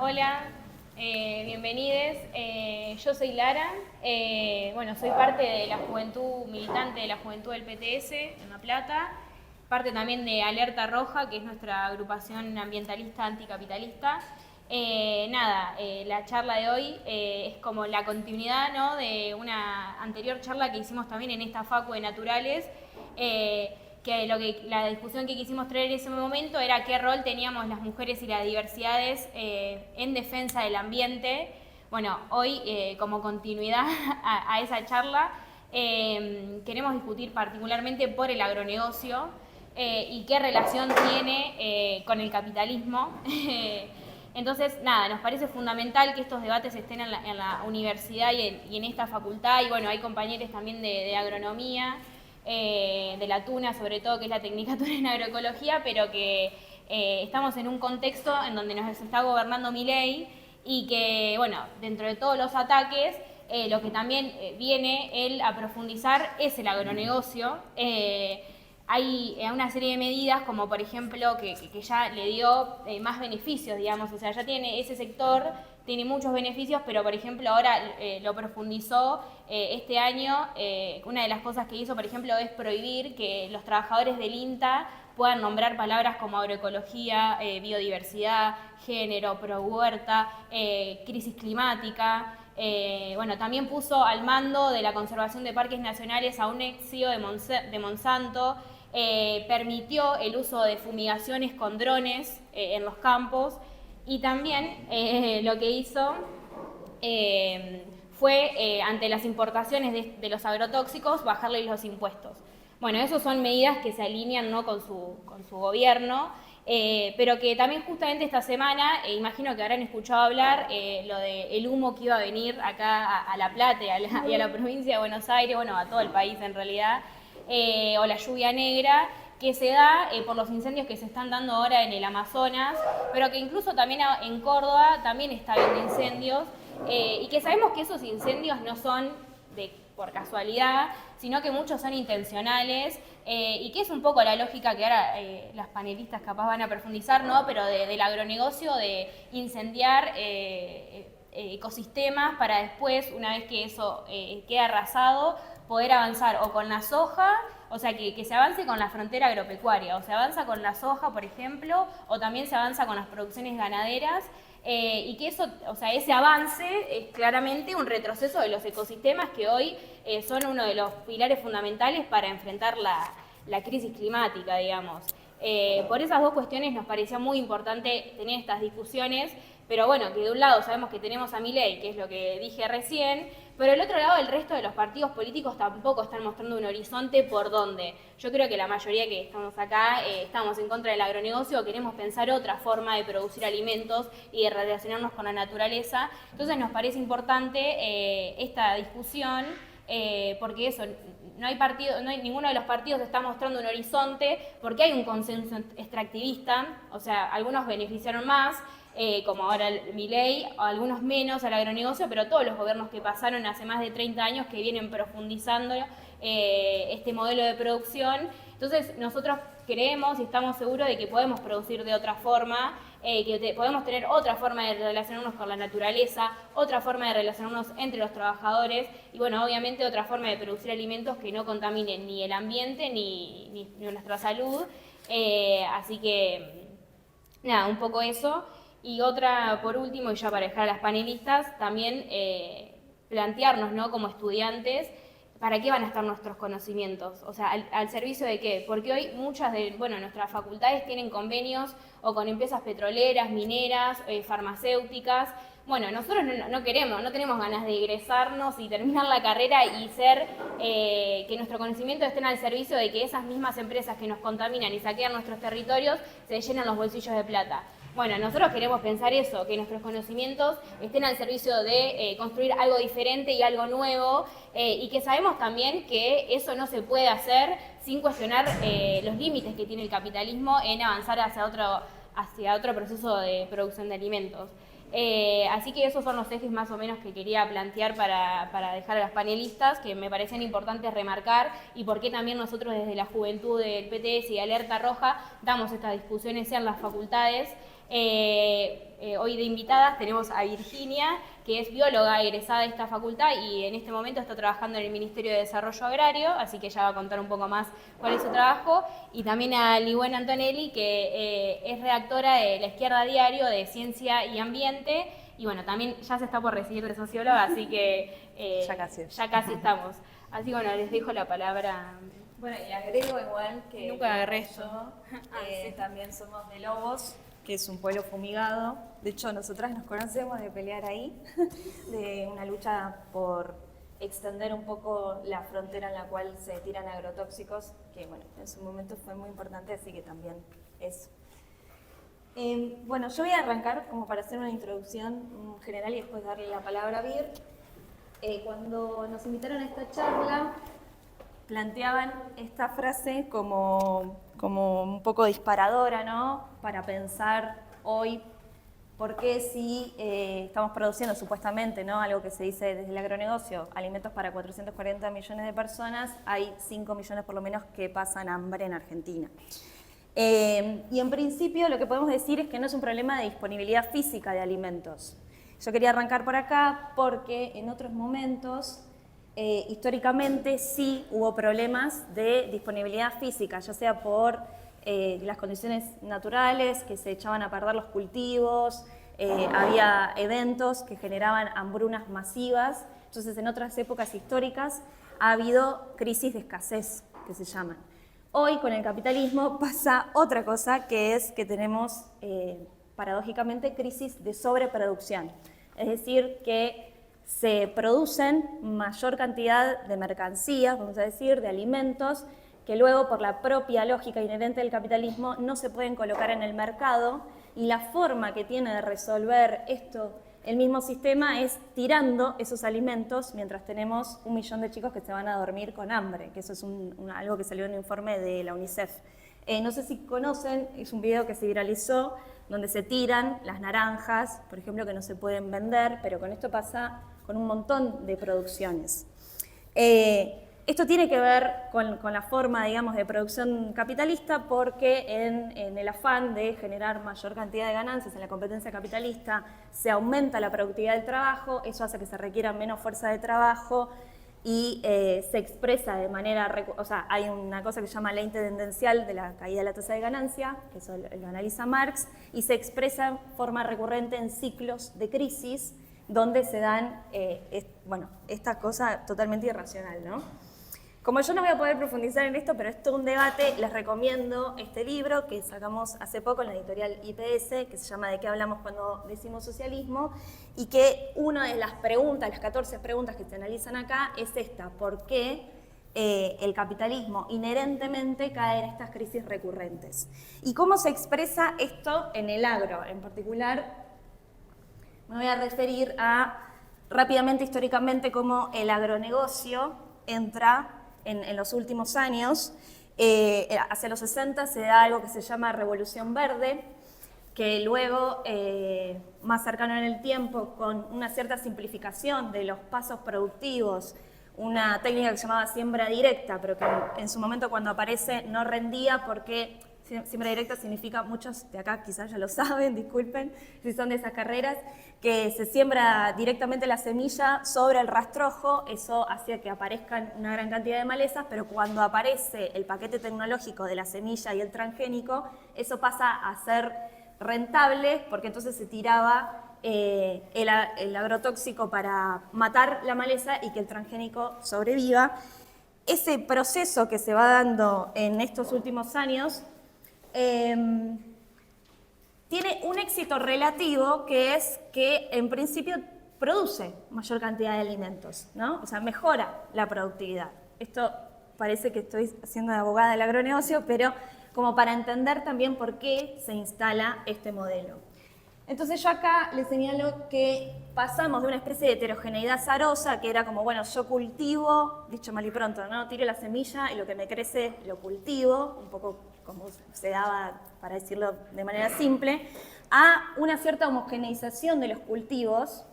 Hola, bienvenidos. Yo soy Lara. Soy parte de la juventud militante de la juventud del PTS en La Plata, parte también de Alerta Roja, que es nuestra agrupación ambientalista anticapitalista. La charla de hoy es como la continuidad, ¿no?, de una anterior charla que hicimos también en esta facu de Naturales. La discusión que quisimos traer en ese momento era qué rol teníamos las mujeres y las diversidades en defensa del ambiente. Bueno, hoy, como continuidad a esa charla, queremos discutir particularmente por el agronegocio y qué relación tiene con el capitalismo. Entonces, nos parece fundamental que estos debates estén en la universidad y en esta facultad, y bueno, hay compañeros también de agronomía, de la TUNA, sobre todo, que es la Tecnicatura en Agroecología, pero que estamos en un contexto en donde nos está gobernando Milei y que, bueno, dentro de todos los ataques, lo que también viene él a profundizar es el agronegocio. Hay una serie de medidas, como por ejemplo, que ya le dio más beneficios, digamos, o sea, ya tiene ese sector, tiene muchos beneficios, pero por ejemplo ahora lo profundizó este año. Una de las cosas que hizo, por ejemplo, es prohibir que los trabajadores del INTA puedan nombrar palabras como agroecología, biodiversidad, género, pro-huerta, crisis climática. También puso al mando de la conservación de parques nacionales a un ex CEO de Monsanto. Permitió el uso de fumigaciones con drones en los campos, y también lo que hizo fue, ante las importaciones de los agrotóxicos, bajarles los impuestos. Bueno, esas son medidas que se alinean, ¿no?, con su gobierno, pero que también justamente esta semana, imagino que habrán escuchado hablar lo del humo que iba a venir acá a La Plata y a la provincia de Buenos Aires, bueno, a todo el país en realidad, o la lluvia negra, que se da por los incendios que se están dando ahora en el Amazonas, pero que incluso también en Córdoba también está habiendo incendios, y que sabemos que esos incendios no son por casualidad, sino que muchos son intencionales, y que es un poco la lógica que ahora las panelistas capaz van a profundizar, ¿no?, pero del agronegocio, de incendiar ecosistemas para después, una vez que eso queda arrasado, poder avanzar o con la soja, o sea, que se avance con la frontera agropecuaria, o se avanza con la soja, por ejemplo, o también se avanza con las producciones ganaderas, y que eso, o sea, ese avance es claramente un retroceso de los ecosistemas que hoy son uno de los pilares fundamentales para enfrentar la crisis climática, digamos. Por esas dos cuestiones nos parecía muy importante tener estas discusiones, pero bueno, que de un lado sabemos que tenemos a Milei, que es lo que dije recién, pero del otro lado el resto de los partidos políticos tampoco están mostrando un horizonte por dónde. Yo creo que la mayoría que estamos acá estamos en contra del agronegocio, queremos pensar otra forma de producir alimentos y de relacionarnos con la naturaleza. Entonces nos parece importante esta discusión, porque eso, no hay ninguno de los partidos está mostrando un horizonte, porque hay un consenso extractivista, o sea, algunos beneficiaron más, como ahora Milei, algunos menos al agronegocio, pero todos los gobiernos que pasaron hace más de 30 años que vienen profundizando este modelo de producción. Entonces nosotros creemos y estamos seguros de que podemos producir de otra forma, que podemos tener otra forma de relacionarnos con la naturaleza, otra forma de relacionarnos entre los trabajadores, y bueno, obviamente otra forma de producir alimentos que no contaminen ni el ambiente ni nuestra salud. Así que, un poco eso. Y otra, por último, y ya para dejar a las panelistas, también plantearnos, ¿no?, como estudiantes, ¿para qué van a estar nuestros conocimientos? O sea, ¿al servicio de qué? Porque hoy muchas de nuestras facultades tienen convenios o con empresas petroleras, mineras, farmacéuticas. Bueno, nosotros no queremos, no tenemos ganas de egresarnos y terminar la carrera y que nuestro conocimiento esté al servicio de que esas mismas empresas que nos contaminan y saquean nuestros territorios se llenen los bolsillos de plata. Bueno, nosotros queremos pensar eso, que nuestros conocimientos estén al servicio de construir algo diferente y algo nuevo, y que sabemos también que eso no se puede hacer sin cuestionar los límites que tiene el capitalismo en avanzar hacia otro proceso de producción de alimentos. Así que esos son los ejes más o menos que quería plantear para dejar a las panelistas, que me parecen importantes remarcar, y por qué también nosotros desde la juventud del PTS y Alerta Roja damos estas discusiones en las facultades. hoy de invitadas tenemos a Virginia, que es bióloga egresada de esta facultad y en este momento está trabajando en el Ministerio de Desarrollo Agrario, así que ella va a contar un poco más cuál es su trabajo. Y también a Ligüen Antonelli, que es redactora de La Izquierda Diario de Ciencia y Ambiente. Y bueno, también ya se está por recibir de socióloga, así que ya casi estamos. Así que bueno, les dejo la palabra. Bueno, y agrego igual que nunca agarré esto. Sí. También somos de Lobos, que es un pueblo fumigado. De hecho, nosotras nos conocemos de pelear ahí, de una lucha por extender un poco la frontera en la cual se tiran agrotóxicos, que bueno, en su momento fue muy importante, así que también eso. Bueno, yo voy a arrancar como para hacer una introducción general y después darle la palabra a Vir. Cuando nos invitaron a esta charla, planteaban esta frase como un poco disparadora, ¿no? Para pensar hoy por qué si estamos produciendo supuestamente, ¿no? Algo que se dice desde el agronegocio, alimentos para 440 millones de personas, hay 5 millones por lo menos que pasan hambre en Argentina. Y en principio lo que podemos decir es que no es un problema de disponibilidad física de alimentos. Yo quería arrancar por acá porque en otros momentos históricamente sí hubo problemas de disponibilidad física, ya sea por las condiciones naturales, que se echaban a perder los cultivos, había eventos que generaban hambrunas masivas. Entonces en otras épocas históricas ha habido crisis de escasez, que se llaman. Hoy con el capitalismo pasa otra cosa, que es que tenemos paradójicamente crisis de sobreproducción. Es decir, que se producen mayor cantidad de mercancías, vamos a decir, de alimentos, que luego por la propia lógica inherente del capitalismo no se pueden colocar en el mercado, y la forma que tiene de resolver esto el mismo sistema es tirando esos alimentos mientras tenemos 1 millón de chicos que se van a dormir con hambre, que eso es algo que salió en un informe de la UNICEF. No sé si conocen, es un video que se viralizó donde se tiran las naranjas, por ejemplo, que no se pueden vender, pero con esto pasa con un montón de producciones. Esto tiene que ver con la forma, digamos, de producción capitalista, porque en el afán de generar mayor cantidad de ganancias en la competencia capitalista se aumenta la productividad del trabajo, eso hace que se requiera menos fuerza de trabajo y se expresa de manera, o sea, hay una cosa que se llama ley tendencial de la caída de la tasa de ganancia, que eso lo analiza Marx, y se expresa en forma recurrente en ciclos de crisis donde se dan, esta cosa totalmente irracional, ¿no? Como yo no voy a poder profundizar en esto, pero es todo un debate, les recomiendo este libro que sacamos hace poco en la editorial IPS, que se llama ¿De qué hablamos cuando decimos socialismo? Y que una de las preguntas, las 14 preguntas que se analizan acá, es esta: ¿por qué el capitalismo inherentemente cae en estas crisis recurrentes? ¿Y cómo se expresa esto en el agro? En particular, me voy a referir rápidamente, históricamente, cómo el agronegocio entra en los últimos años. Hacia los 60 se da algo que se llama Revolución Verde, que luego, más cercano en el tiempo, con una cierta simplificación de los pasos productivos, una técnica que se llamaba siembra directa, pero que en su momento cuando aparece no rendía porque siembra directa significa, muchos de acá quizás ya lo saben, disculpen si son de esas carreras, que se siembra directamente la semilla sobre el rastrojo. Eso hacía que aparezcan una gran cantidad de malezas, pero cuando aparece el paquete tecnológico de la semilla y el transgénico, eso pasa a ser rentable, porque entonces se tiraba el agrotóxico para matar la maleza y que el transgénico sobreviva. Ese proceso que se va dando en estos últimos años tiene un éxito relativo, que es que en principio produce mayor cantidad de alimentos, ¿no? O sea, mejora la productividad. Esto parece que estoy haciendo de abogada del agronegocio, pero como para entender también por qué se instala este modelo. Entonces yo acá les señalo que pasamos de una especie de heterogeneidad azarosa, que era como, bueno, yo cultivo, dicho mal y pronto, ¿no? Tiro la semilla y lo que me crece lo cultivo, un poco como se daba, para decirlo de manera simple, a una cierta homogeneización de los cultivos,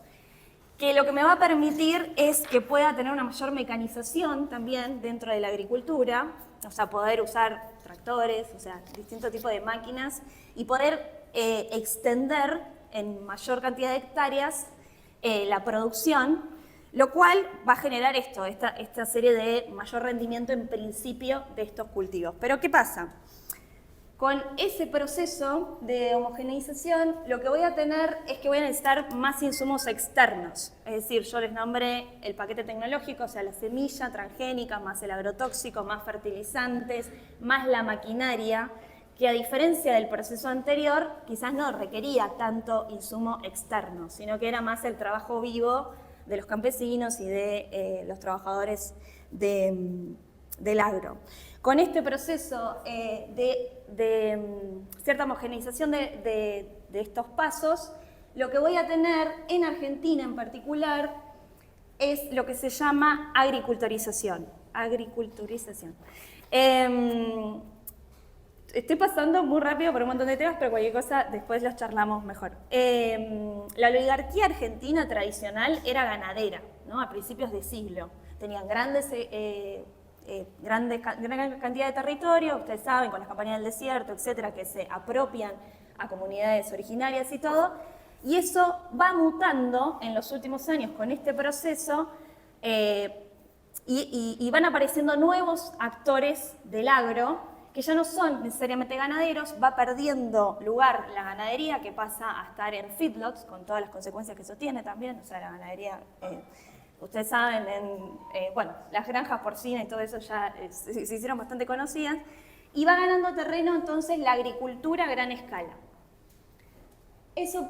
que lo que me va a permitir es que pueda tener una mayor mecanización también dentro de la agricultura, o sea, poder usar tractores, o sea, distintos tipos de máquinas, y poder extender en mayor cantidad de hectáreas la producción, lo cual va a generar esta serie de mayor rendimiento en principio de estos cultivos. Pero ¿qué pasa? Con ese proceso de homogeneización, lo que voy a tener es que voy a necesitar más insumos externos. Es decir, yo les nombré el paquete tecnológico, o sea, la semilla transgénica, más el agrotóxico, más fertilizantes, más la maquinaria, que a diferencia del proceso anterior, quizás no requería tanto insumo externo, sino que era más el trabajo vivo de los campesinos y de los trabajadores del agro. Con este proceso de cierta homogeneización de estos pasos, lo que voy a tener en Argentina en particular es lo que se llama agriculturización. Estoy pasando muy rápido por un montón de temas, pero cualquier cosa después los charlamos mejor. La oligarquía argentina tradicional era ganadera, ¿no? A principios de siglo. Tenían gran cantidad de territorio, ustedes saben, con las campañas del desierto, etcétera, que se apropian a comunidades originarias y todo, y eso va mutando en los últimos años con este proceso y van apareciendo nuevos actores del agro que ya no son necesariamente ganaderos, va perdiendo lugar la ganadería, que pasa a estar en feedlots, con todas las consecuencias que eso tiene también, o sea, la ganadería... ustedes saben, bueno, las granjas porcinas y todo eso ya se hicieron bastante conocidas, y va ganando terreno entonces la agricultura a gran escala. Eso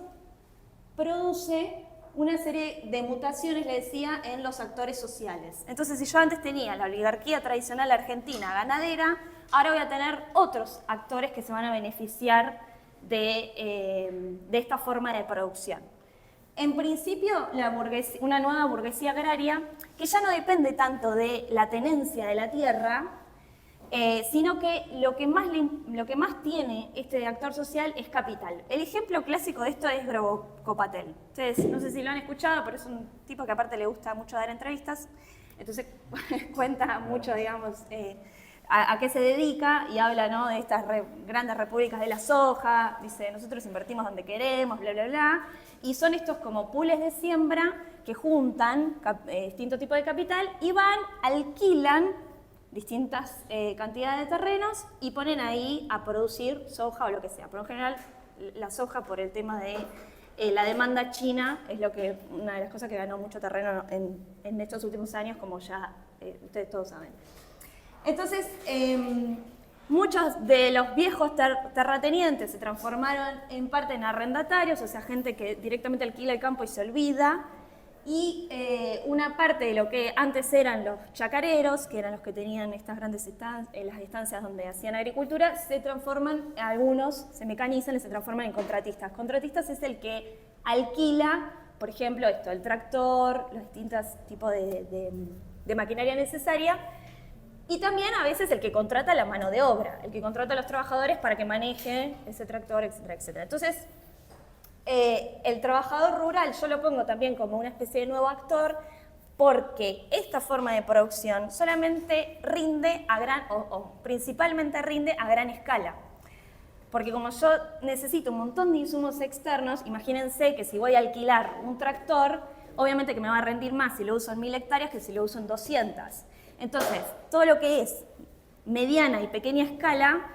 produce una serie de mutaciones, le decía, en los actores sociales. Entonces, si yo antes tenía la oligarquía tradicional argentina ganadera, ahora voy a tener otros actores que se van a beneficiar de esta forma de producción. En principio, una nueva burguesía agraria que ya no depende tanto de la tenencia de la tierra, sino que lo que más tiene este actor social es capital. El ejemplo clásico de esto es Grobo Copatel. Ustedes no sé si lo han escuchado, pero es un tipo que aparte le gusta mucho dar entrevistas, entonces cuenta mucho, digamos, a qué se dedica y habla, ¿no?, de estas grandes repúblicas de la soja, dice, nosotros invertimos donde queremos, bla, bla, bla, y son estos como pools de siembra que juntan distintos tipos de capital y alquilan distintas cantidades de terrenos y ponen ahí a producir soja o lo que sea. Por lo general, la soja, por el tema de la demanda china, es una de las cosas que ganó mucho terreno en estos últimos años, como ya ustedes todos saben. Entonces, muchos de los viejos terratenientes se transformaron en parte en arrendatarios, o sea, gente que directamente alquila el campo y se olvida, y una parte de lo que antes eran los chacareros, que eran los que tenían estas grandes las estancias donde hacían agricultura, algunos se mecanizan y se transforman en contratistas. Contratistas es el que alquila, por ejemplo, el tractor, los distintos tipos de maquinaria necesaria, y también a veces el que contrata la mano de obra, el que contrata a los trabajadores para que manejen ese tractor, etcétera, etcétera. Entonces, el trabajador rural yo lo pongo también como una especie de nuevo actor porque esta forma de producción solamente rinde principalmente rinde a gran escala. Porque como yo necesito un montón de insumos externos, imagínense que si voy a alquilar un tractor, obviamente que me va a rendir más si lo uso en 1000 hectáreas que si lo uso en 200. Entonces, todo lo que es mediana y pequeña escala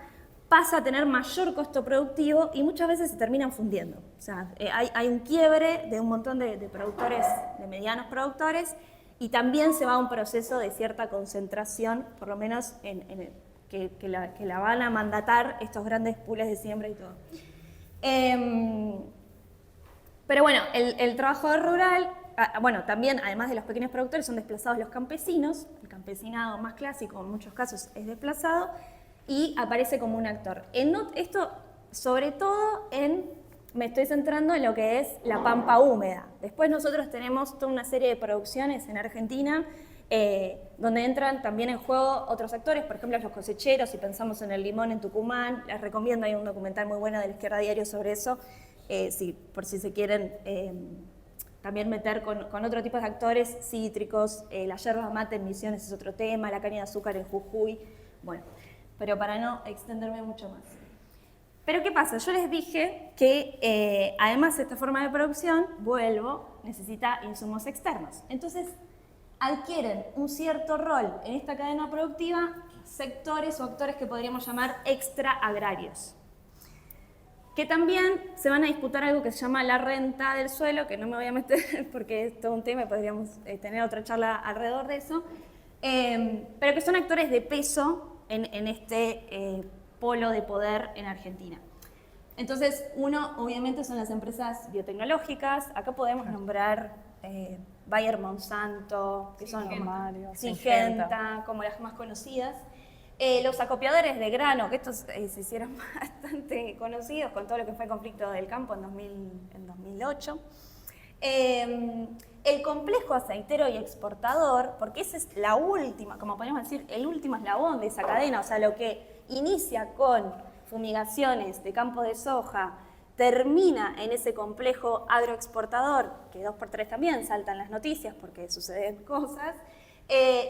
pasa a tener mayor costo productivo y muchas veces se terminan fundiendo. O sea, hay un quiebre de un montón de productores, de medianos productores, y también se va a un proceso de cierta concentración, por lo menos que la van a mandatar estos grandes pools de siembra y todo. Pero bueno, el trabajador rural, bueno, también, además de los pequeños productores, son desplazados los campesinos. El campesinado más clásico, en muchos casos, es desplazado y aparece como un actor. Esto, sobre todo, me estoy centrando en lo que es la pampa húmeda. Después nosotros tenemos toda una serie de producciones en Argentina donde entran también en juego otros actores, por ejemplo, los cosecheros, si pensamos en el limón en Tucumán. Les recomiendo, hay un documental muy bueno de la Izquierda Diario sobre eso, por si se quieren también meter con otro tipo de actores cítricos. La yerba mate en Misiones es otro tema, la caña de azúcar en Jujuy, bueno, pero para no extenderme mucho más. Pero ¿qué pasa? Yo les dije que además esta forma de producción, necesita insumos externos. Entonces adquieren un cierto rol en esta cadena productiva sectores o actores que podríamos llamar extraagrarios, que también se van a disputar algo que se llama la renta del suelo, que no me voy a meter porque es todo un tema y podríamos tener otra charla alrededor de eso, pero que son actores de peso en este polo de poder en Argentina. Entonces, uno obviamente son las empresas biotecnológicas, acá podemos nombrar Bayer Monsanto, que son Syngenta, como las más conocidas. Los acopiadores de grano, que estos se hicieron bastante conocidos con todo lo que fue el conflicto del campo en 2008. El complejo aceitero y exportador, porque esa es la última, como podemos decir, el último eslabón de esa cadena, o sea, lo que inicia con fumigaciones de campos de soja, termina en ese complejo agroexportador, que 2x3 también saltan las noticias porque suceden cosas.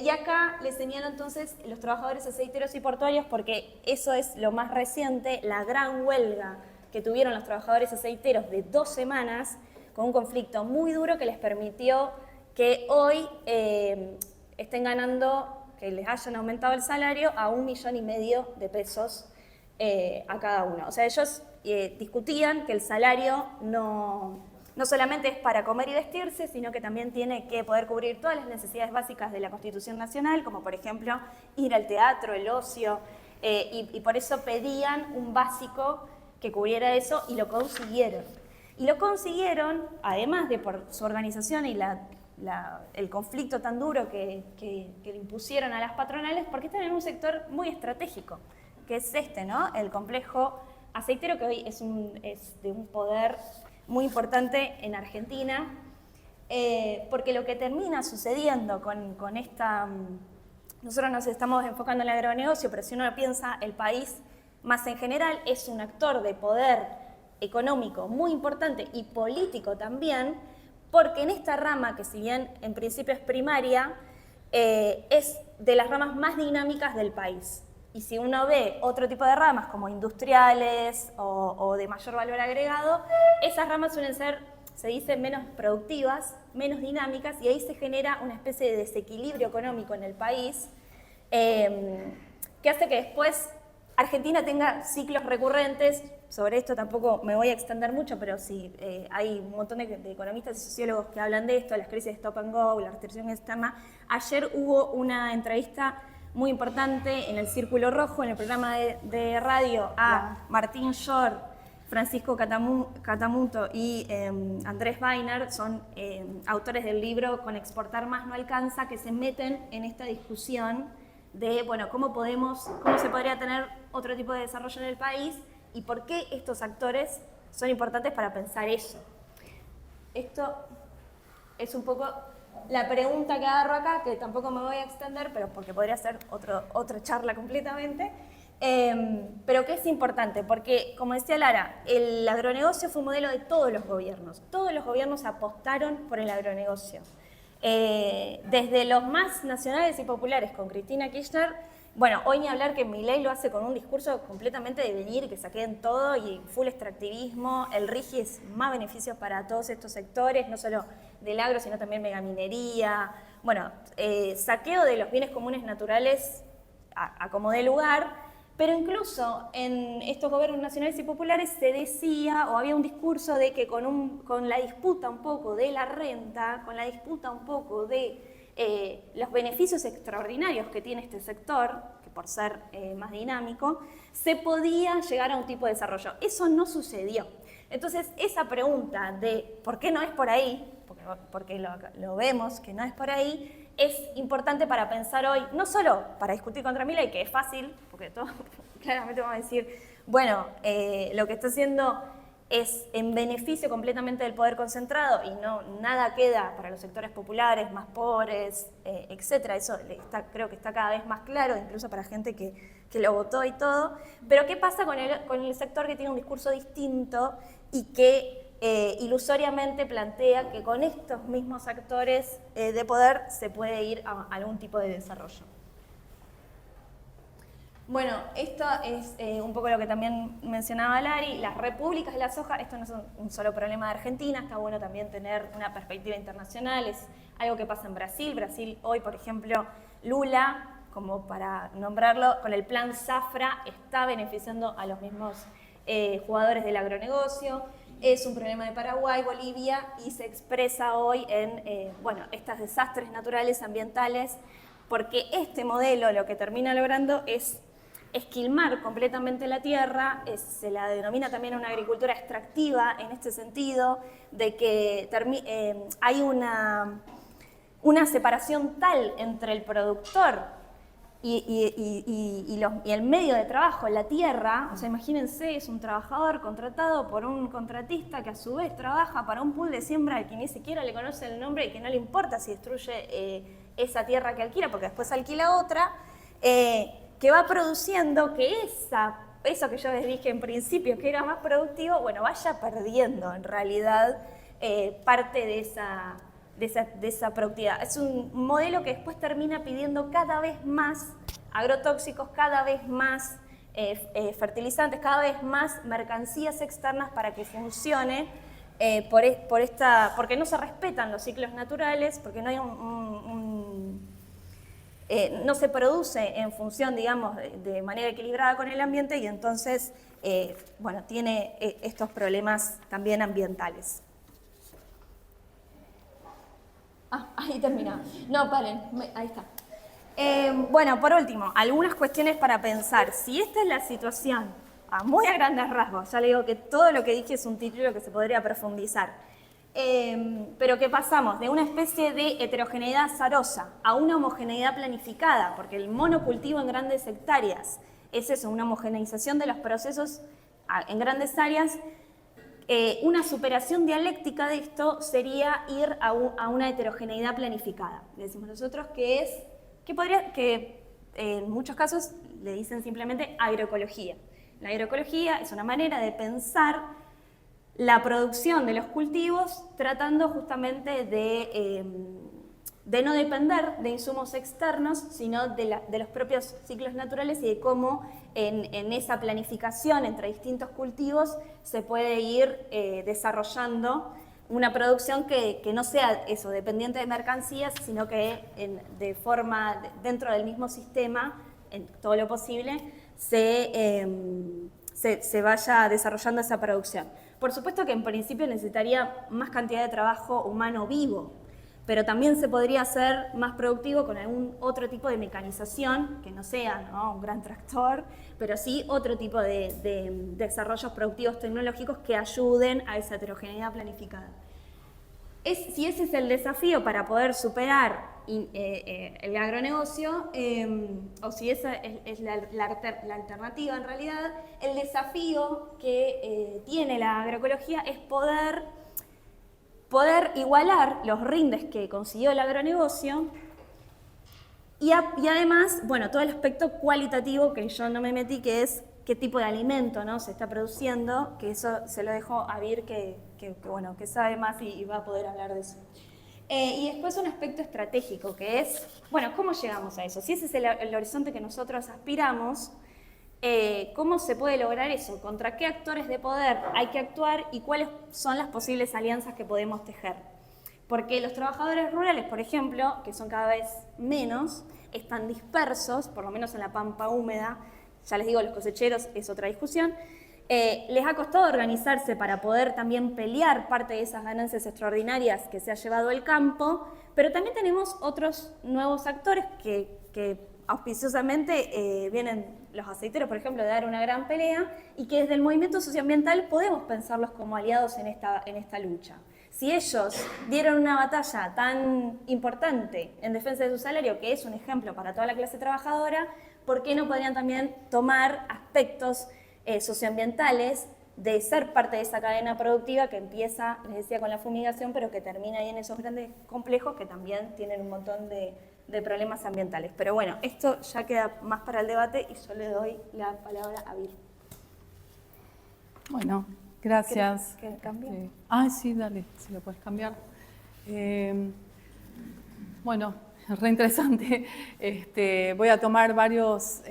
Y acá les señalo entonces los trabajadores aceiteros y portuarios, porque eso es lo más reciente, la gran huelga que tuvieron los trabajadores aceiteros de 2 semanas, con un conflicto muy duro que les permitió que hoy estén ganando, que les hayan aumentado el salario a 1,5 millones de pesos a cada uno. O sea, ellos discutían que el salario no solamente es para comer y vestirse, sino que también tiene que poder cubrir todas las necesidades básicas de la Constitución Nacional, como por ejemplo ir al teatro, el ocio, y por eso pedían un básico que cubriera eso y lo consiguieron. Y lo consiguieron, además de por su organización y el conflicto tan duro que le impusieron a las patronales, porque están en un sector muy estratégico, que es ¿no? El complejo aceitero, que hoy es de un poder muy importante en Argentina, porque lo que termina sucediendo con esta... Nosotros nos estamos enfocando en el agronegocio, pero si uno piensa el país más en general, es un actor de poder económico muy importante y político también, porque en esta rama, que si bien en principio es primaria, es de las ramas más dinámicas del país. Y si uno ve otro tipo de ramas como industriales o de mayor valor agregado, esas ramas suelen ser, se dice, menos productivas, menos dinámicas, y ahí se genera una especie de desequilibrio económico en el país que hace que después Argentina tenga ciclos recurrentes. Sobre esto tampoco me voy a extender mucho, pero sí, hay un montón de economistas y sociólogos que hablan de esto, las crisis de stop and go, la restricción externa. Ayer hubo una entrevista muy importante en el Círculo Rojo, en el programa de radio, a Martín Shor, Francisco Catamuto y Andrés Weiner, son autores del libro Con exportar más no alcanza, que se meten en esta discusión de, bueno, cómo se podría tener otro tipo de desarrollo en el país y por qué estos actores son importantes para pensar eso. Esto es un poco la pregunta que agarro acá, que tampoco me voy a extender, pero porque podría ser otra charla completamente, pero que es importante, porque, como decía Lara, el agronegocio fue un modelo de todos los gobiernos. Todos los gobiernos apostaron por el agronegocio. Desde los más nacionales y populares, con Cristina Kirchner. Bueno, hoy ni hablar que Milei lo hace con un discurso completamente de venir, que saquen todo y full extractivismo. El RIGI es más beneficios para todos estos sectores, no solo del agro, sino también megaminería. Bueno, saqueo de los bienes comunes naturales a como dé lugar, pero incluso en estos gobiernos nacionales y populares se decía, o había un discurso de que con la disputa un poco de la renta, con la disputa un poco de los beneficios extraordinarios que tiene este sector, que por ser más dinámico, se podía llegar a un tipo de desarrollo. Eso no sucedió. Entonces, esa pregunta de ¿por qué no es por ahí? Porque lo vemos que no es por ahí, es importante para pensar hoy, no solo para discutir contra Milei, que es fácil, porque todos claramente vamos a decir, bueno, lo que está haciendo es en beneficio completamente del poder concentrado y nada queda para los sectores populares, más pobres, etc. Eso creo que está cada vez más claro, incluso para gente que lo votó y todo. Pero ¿qué pasa con el sector que tiene un discurso distinto y que ilusoriamente plantea que con estos mismos actores de poder se puede ir a algún tipo de desarrollo? Bueno, esto es un poco lo que también mencionaba Lari, las repúblicas de la soja, esto no es un solo problema de Argentina, está bueno también tener una perspectiva internacional, es algo que pasa en Brasil. Brasil hoy, por ejemplo, Lula, como para nombrarlo, con el plan Zafra está beneficiando a los mismos jugadores del agronegocio. Es un problema de Paraguay, Bolivia, y se expresa hoy en bueno, estos desastres naturales, ambientales, porque este modelo lo que termina logrando es esquilmar completamente la tierra, se la denomina también una agricultura extractiva en este sentido, de que hay una separación tal entre el productor y el medio de trabajo, la tierra. O sea, imagínense, es un trabajador contratado por un contratista que a su vez trabaja para un pool de siembra al que ni siquiera le conoce el nombre y que no le importa si destruye esa tierra que alquila, porque después alquila otra, que va produciendo que eso que yo les dije en principio, que era más productivo, bueno, vaya perdiendo en realidad parte de esa productividad. Es un modelo que después termina pidiendo cada vez más agrotóxicos, cada vez más fertilizantes, cada vez más mercancías externas para que funcione, porque no se respetan los ciclos naturales, porque no hay no se produce en función, digamos, de manera equilibrada con el ambiente, y entonces, bueno, tiene estos problemas también ambientales. Ahí termina. No, paren, ahí está. Bueno, por último, algunas cuestiones para pensar. Si esta es la situación, muy a grandes rasgos, ya le digo que todo lo que dije es un título que se podría profundizar, pero que pasamos de una especie de heterogeneidad azarosa a una homogeneidad planificada, porque el monocultivo en grandes hectáreas es eso, una homogeneización de los procesos en grandes áreas. Una superación dialéctica de esto sería ir a una heterogeneidad planificada. Le decimos nosotros que en muchos casos le dicen simplemente agroecología. La agroecología es una manera de pensar la producción de los cultivos tratando justamente de no depender de insumos externos, sino de los propios ciclos naturales y de cómo en esa planificación entre distintos cultivos se puede ir desarrollando una producción que no sea eso, dependiente de mercancías, sino que de forma dentro del mismo sistema, en todo lo posible, se vaya desarrollando esa producción. Por supuesto que en principio necesitaría más cantidad de trabajo humano vivo, pero también se podría hacer más productivo con algún otro tipo de mecanización, que no sea, ¿no?, un gran tractor, pero sí otro tipo de desarrollos productivos tecnológicos que ayuden a esa heterogeneidad planificada. Si ese es el desafío para poder superar el agronegocio, o si esa es la alternativa en realidad, el desafío que tiene la agroecología es poder igualar los rindes que consiguió el agronegocio y además, bueno, todo el aspecto cualitativo que yo no me metí, que es qué tipo de alimento, ¿no?, se está produciendo, que eso se lo dejo a Vir, que sabe más y va a poder hablar de eso. Y después un aspecto estratégico, que es, bueno, ¿cómo llegamos a eso? Si ese es el horizonte que nosotros aspiramos, ¿cómo se puede lograr eso? ¿Contra qué actores de poder hay que actuar y cuáles son las posibles alianzas que podemos tejer? Porque los trabajadores rurales, por ejemplo, que son cada vez menos, están dispersos, por lo menos en la pampa húmeda. Ya les digo, los cosecheros es otra discusión. Les ha costado organizarse para poder también pelear parte de esas ganancias extraordinarias que se ha llevado el campo, pero también tenemos otros nuevos actores que auspiciosamente vienen los aceiteros, por ejemplo, de dar una gran pelea, y que desde el movimiento socioambiental podemos pensarlos como aliados en esta lucha. Si ellos dieron una batalla tan importante en defensa de su salario, que es un ejemplo para toda la clase trabajadora, ¿por qué no podrían también tomar aspectos socioambientales de ser parte de esa cadena productiva que empieza, les decía, con la fumigación, pero que termina ahí en esos grandes complejos que también tienen un montón de problemas ambientales? Pero bueno, esto ya queda más para el debate y yo le doy la palabra a Vir. Bueno, gracias. ¿Que cambie? Sí, dale, si lo puedes cambiar. Bueno, re interesante. Voy a tomar varios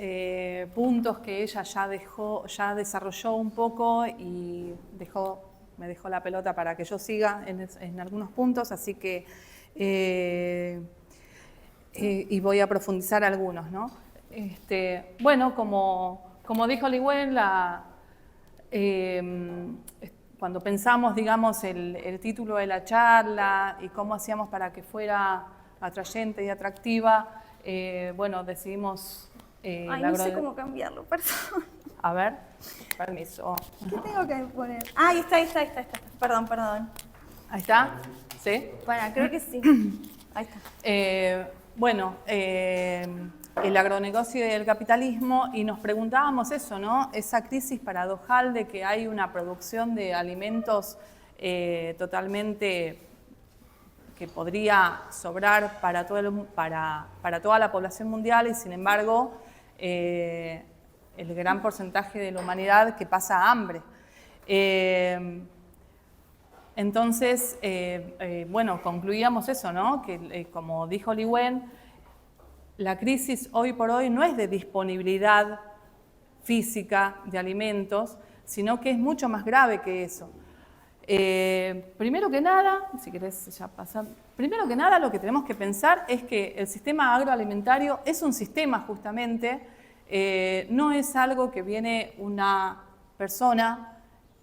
puntos que ella ya desarrolló un poco y me dejó la pelota para que yo siga en algunos puntos, así que y voy a profundizar algunos, ¿no? Bueno, como dijo Li-Wen, cuando pensamos, digamos, el título de la charla y cómo hacíamos para que fuera atrayente y atractiva, bueno, decidimos... no sé cómo cambiarlo, perdón. A ver, permiso. ¿Qué tengo que poner? Ah, ahí está. Perdón. ¿Ahí está? ¿Sí? Bueno, creo que sí. Ahí está. Bueno, el agronegocio y el capitalismo, y nos preguntábamos eso, ¿no? Esa crisis paradojal de que hay una producción de alimentos totalmente que podría sobrar para toda la población mundial y sin embargo el gran porcentaje de la humanidad que pasa hambre. Entonces, bueno, concluíamos eso, ¿no? Que como dijo Li-Wen, la crisis hoy por hoy no es de disponibilidad física de alimentos, sino que es mucho más grave que eso. Primero que nada, si querés ya pasar, primero que nada lo que tenemos que pensar es que el sistema agroalimentario es un sistema justamente, no es algo que viene una persona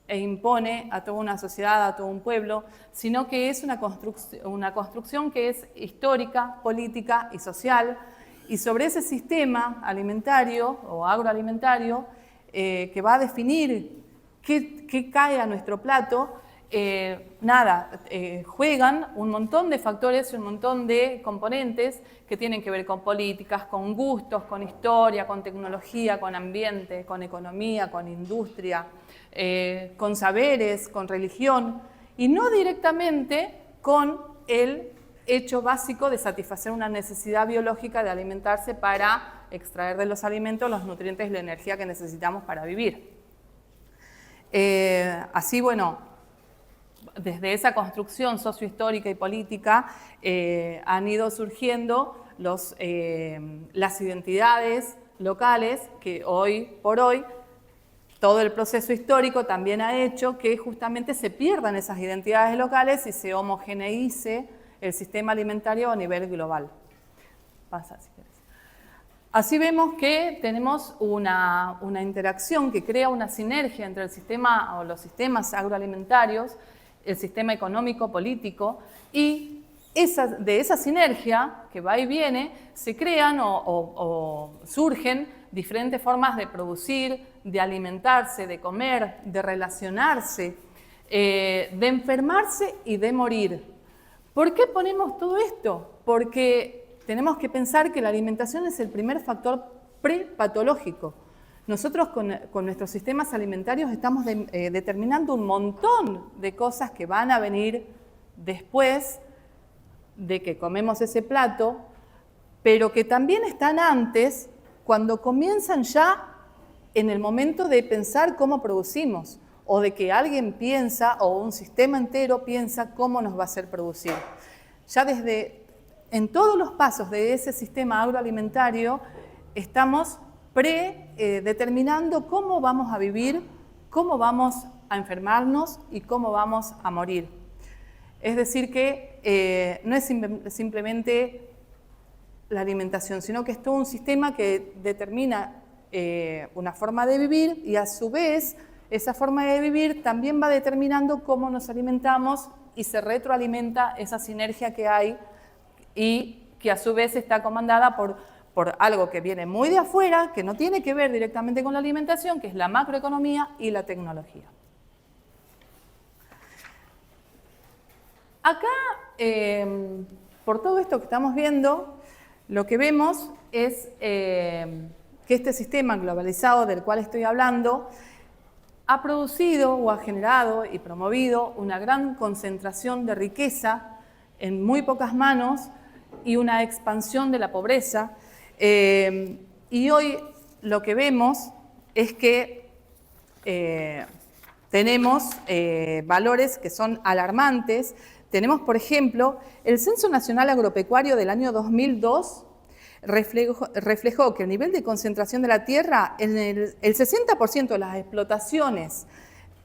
e impone a toda una sociedad, a todo un pueblo, sino que es una construcción que es histórica, política y social, y sobre ese sistema alimentario o agroalimentario que va a definir qué cae a nuestro plato, juegan un montón de factores y un montón de componentes que tienen que ver con políticas, con gustos, con historia, con tecnología, con ambiente, con economía, con industria, con saberes, con religión, y no directamente con el hecho básico de satisfacer una necesidad biológica de alimentarse para extraer de los alimentos los nutrientes y la energía que necesitamos para vivir. Así, bueno, desde esa construcción sociohistórica y política han ido surgiendo las identidades locales que hoy por hoy todo el proceso histórico también ha hecho que justamente se pierdan esas identidades locales y se homogeneice el sistema alimentario a nivel global. Pasa, si querés. Así vemos que tenemos una interacción que crea una sinergia entre el sistema o los sistemas agroalimentarios, el sistema económico, político, y de esa sinergia que va y viene, se crean o surgen diferentes formas de producir, de alimentarse, de comer, de relacionarse, de enfermarse y de morir. ¿Por qué ponemos todo esto? Porque tenemos que pensar que la alimentación es el primer factor prepatológico. Nosotros con nuestros sistemas alimentarios estamos determinando un montón de cosas que van a venir después de que comemos ese plato, pero que también están antes, cuando comienzan ya en el momento de pensar cómo producimos, o de que alguien piensa, o un sistema entero piensa cómo nos va a hacer producir. Ya en todos los pasos de ese sistema agroalimentario estamos determinando cómo vamos a vivir, cómo vamos a enfermarnos y cómo vamos a morir. Es decir que no es simplemente la alimentación, sino que es todo un sistema que determina una forma de vivir y a su vez esa forma de vivir también va determinando cómo nos alimentamos y se retroalimenta esa sinergia que hay y que a su vez está comandada por algo que viene muy de afuera, que no tiene que ver directamente con la alimentación, que es la macroeconomía y la tecnología. Acá, por todo esto que estamos viendo, lo que vemos es que este sistema globalizado del cual estoy hablando ha producido o ha generado y promovido una gran concentración de riqueza en muy pocas manos y una expansión de la pobreza. Y hoy lo que vemos es que tenemos valores que son alarmantes tenemos, por ejemplo, el Censo Nacional Agropecuario del año 2002 reflejó que el nivel de concentración de la tierra, en el 60% de las explotaciones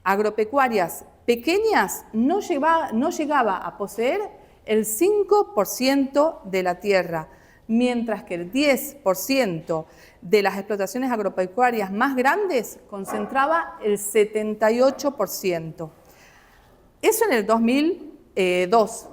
agropecuarias pequeñas no llegaba a poseer el 5% de la tierra, mientras que el 10% de las explotaciones agropecuarias más grandes concentraba el 78%. Eso en el 2002.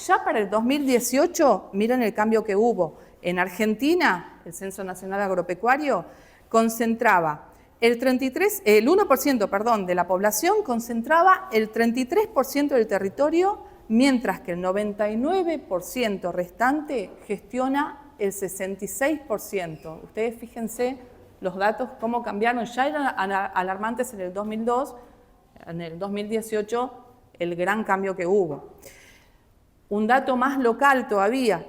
Ya para el 2018, miren el cambio que hubo. En Argentina, el Censo Nacional Agropecuario concentraba el 1% de la población concentraba el 33% del territorio, mientras que el 99% restante gestiona el 66%. Ustedes fíjense los datos, cómo cambiaron. Ya eran alarmantes en el 2002, en el 2018, el gran cambio que hubo. Un dato más local todavía,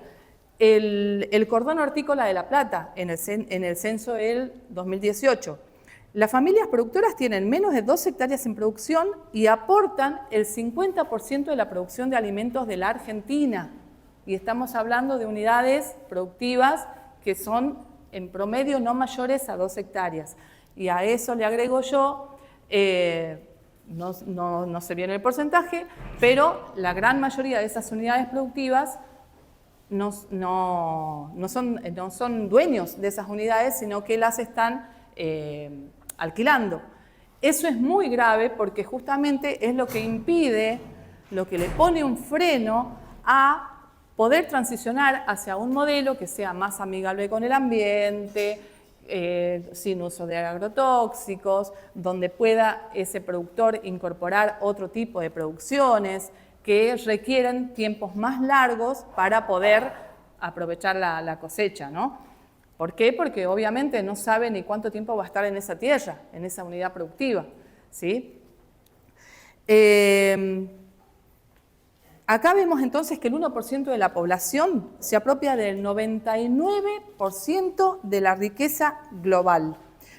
el cordón hortícola de La Plata en el censo del 2018. Las familias productoras tienen menos de 2 hectáreas en producción y aportan el 50% de la producción de alimentos de la Argentina. Y estamos hablando de unidades productivas que son en promedio no mayores a 2 hectáreas. Y a eso le agrego yo, no sé bien el porcentaje, pero la gran mayoría de esas unidades productivas no son dueños de esas unidades, sino que las están alquilando. Eso es muy grave porque justamente es lo que impide, lo que le pone un freno a poder transicionar hacia un modelo que sea más amigable con el ambiente, sin uso de agrotóxicos, donde pueda ese productor incorporar otro tipo de producciones que requieren tiempos más largos para poder aprovechar la cosecha, ¿no? ¿Por qué? Porque obviamente no sabe ni cuánto tiempo va a estar en esa tierra, en esa unidad productiva, ¿sí? Acá vemos entonces que el 1% de la población se apropia del 99% de la riqueza global.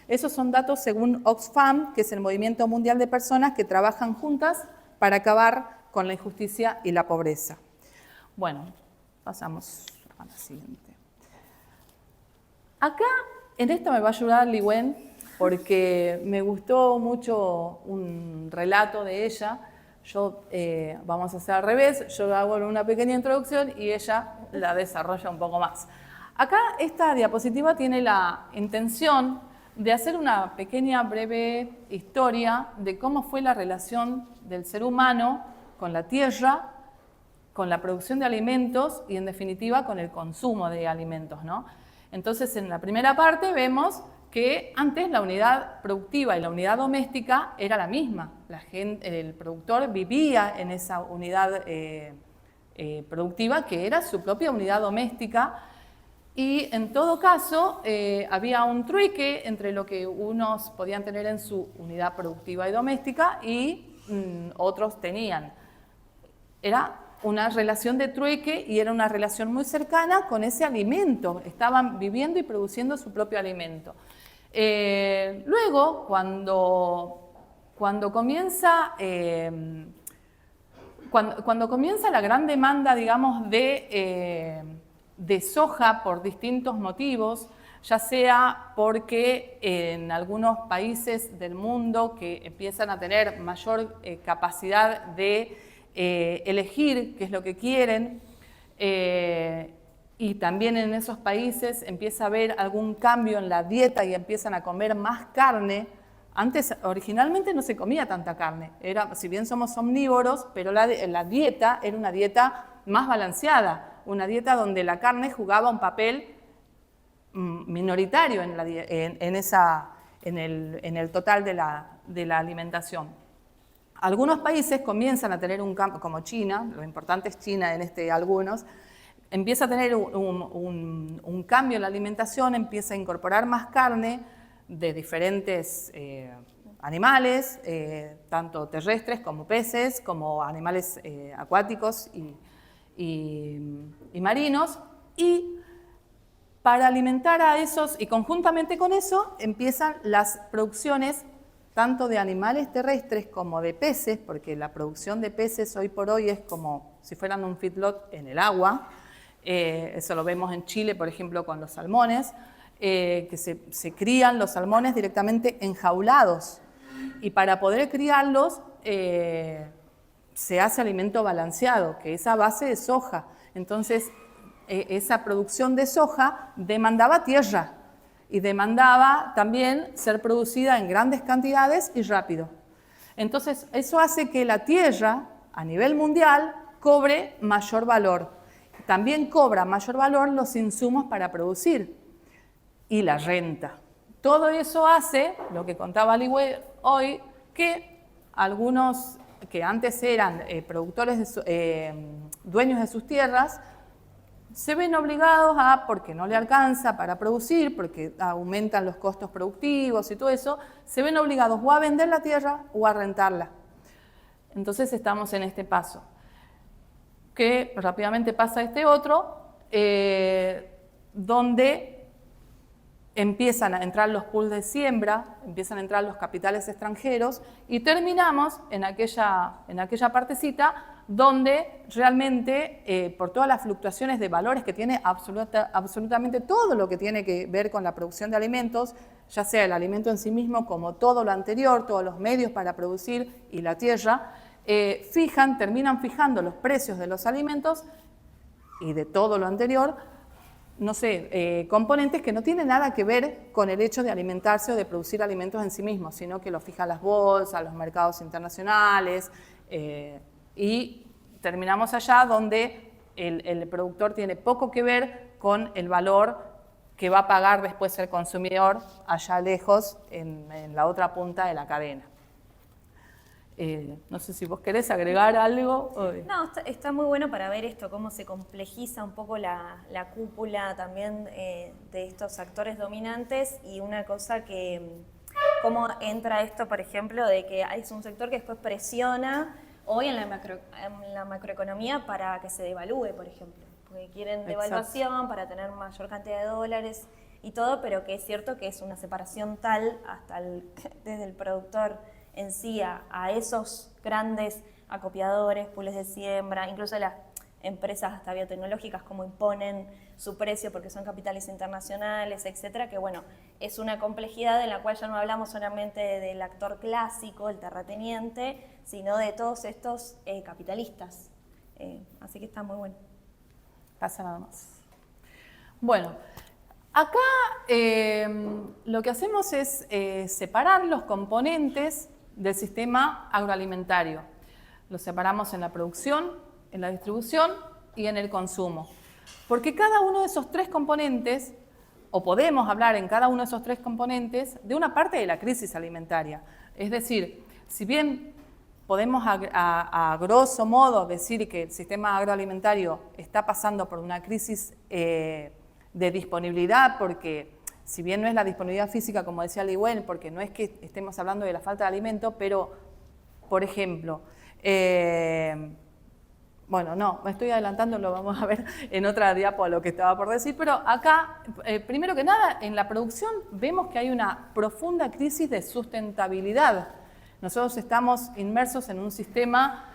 Esos son datos según Oxfam, que es el Movimiento Mundial de Personas que trabajan juntas para acabar con la injusticia y la pobreza. Bueno, pasamos a la siguiente. Acá, en esta me va a ayudar Li Wen, porque me gustó mucho un relato de ella. Vamos a hacer al revés, yo hago una pequeña introducción y ella la desarrolla un poco más. Acá esta diapositiva tiene la intención de hacer una pequeña breve historia de cómo fue la relación del ser humano con la tierra, con la producción de alimentos y en definitiva con el consumo de alimentos, ¿no? Entonces en la primera parte vemos que antes la unidad productiva y la unidad doméstica era la misma. El productor vivía en esa unidad productiva que era su propia unidad doméstica y en todo caso había un trueque entre lo que unos podían tener en su unidad productiva y doméstica y otros tenían. Era una relación de trueque y era una relación muy cercana con ese alimento. Estaban viviendo y produciendo su propio alimento. Luego, cuando comienza la gran demanda, digamos, de soja por distintos motivos, ya sea porque en algunos países del mundo que empiezan a tener mayor capacidad de elegir qué es lo que quieren, y también en esos países empieza a haber algún cambio en la dieta y empiezan a comer más carne. Antes, originalmente no se comía tanta carne, si bien somos omnívoros, pero la dieta era una dieta más balanceada, una dieta donde la carne jugaba un papel minoritario en el total de la alimentación. Algunos países comienzan a tener un cambio, como China, lo importante es China en algunos, empieza a tener un cambio en la alimentación, empieza a incorporar más carne de diferentes animales, tanto terrestres como peces, como animales acuáticos y marinos, y para alimentar a esos, y conjuntamente con eso, empiezan las producciones tanto de animales terrestres como de peces, porque la producción de peces hoy por hoy es como si fueran un feedlot en el agua. Eso lo vemos en Chile, por ejemplo, con los salmones, que se crían los salmones directamente enjaulados. Y para poder criarlos se hace alimento balanceado, que es a base de soja. Entonces, esa producción de soja demandaba tierra y demandaba también ser producida en grandes cantidades y rápido. Entonces, eso hace que la tierra, a nivel mundial, cobre mayor valor. También cobra mayor valor los insumos para producir y la renta. Todo eso hace, lo que contaba Liwei hoy, que algunos que antes eran productores, dueños de sus tierras, se ven obligados porque no le alcanza para producir, porque aumentan los costos productivos y todo eso, se ven obligados o a vender la tierra o a rentarla. Entonces estamos en este paso. Que rápidamente pasa este otro, donde empiezan a entrar los pools de siembra, empiezan a entrar los capitales extranjeros y terminamos en aquella partecita donde realmente, por todas las fluctuaciones de valores que tiene absolutamente todo lo que tiene que ver con la producción de alimentos, ya sea el alimento en sí mismo como todo lo anterior, todos los medios para producir y la tierra, terminan fijando los precios de los alimentos y de todo lo anterior, no sé, componentes que no tienen nada que ver con el hecho de alimentarse o de producir alimentos en sí mismos, sino que los fijan las bolsas, los mercados internacionales, y terminamos allá donde el productor tiene poco que ver con el valor que va a pagar después el consumidor allá lejos, en la otra punta de la cadena. No sé si vos querés agregar algo. No, está muy bueno para ver esto, cómo se complejiza un poco la cúpula también de estos actores dominantes, y una cosa que, cómo entra esto, por ejemplo, de que es un sector que después presiona hoy en la macroeconomía para que se devalúe, por ejemplo, porque quieren devaluación para tener mayor cantidad de dólares y todo, pero que es cierto que es una separación tal desde el productor en sí a esos grandes acopiadores, pools de siembra, incluso las empresas hasta biotecnológicas, como imponen su precio porque son capitales internacionales, etcétera, que bueno, es una complejidad en la cual ya no hablamos solamente del actor clásico, el terrateniente, sino de todos estos capitalistas. Así que está muy bueno. Pasa nada más. Bueno, acá lo que hacemos es separar los componentes del sistema agroalimentario. Los separamos en la producción, en la distribución y en el consumo. Porque cada uno de esos tres componentes, o podemos hablar en cada uno de esos tres componentes, de una parte de la crisis alimentaria. Es decir, si bien podemos a grosso modo decir que el sistema agroalimentario está pasando por una crisis de disponibilidad, porque si bien no es la disponibilidad física, como decía Liwei, porque no es que estemos hablando de la falta de alimento, pero, por ejemplo, bueno, no, me estoy adelantando, lo vamos a ver en otra diapo a lo que estaba por decir, pero acá, primero que nada, en la producción vemos que hay una profunda crisis de sustentabilidad. Nosotros estamos inmersos en un sistema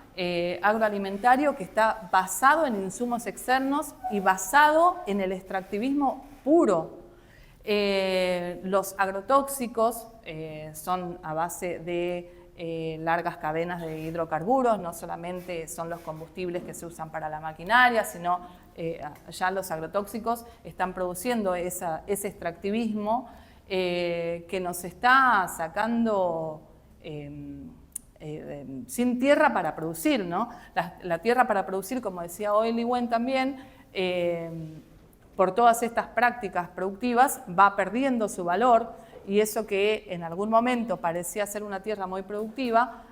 agroalimentario que está basado en insumos externos y basado en el extractivismo puro. Los agrotóxicos son a base de largas cadenas de hidrocarburos, no solamente son los combustibles que se usan para la maquinaria, sino ya los agrotóxicos están produciendo ese extractivismo que nos está sacando sin tierra para producir, ¿no? La tierra para producir, como decía hoy Liwei también, por todas estas prácticas productivas va perdiendo su valor, y eso que en algún momento parecía ser una tierra muy productiva,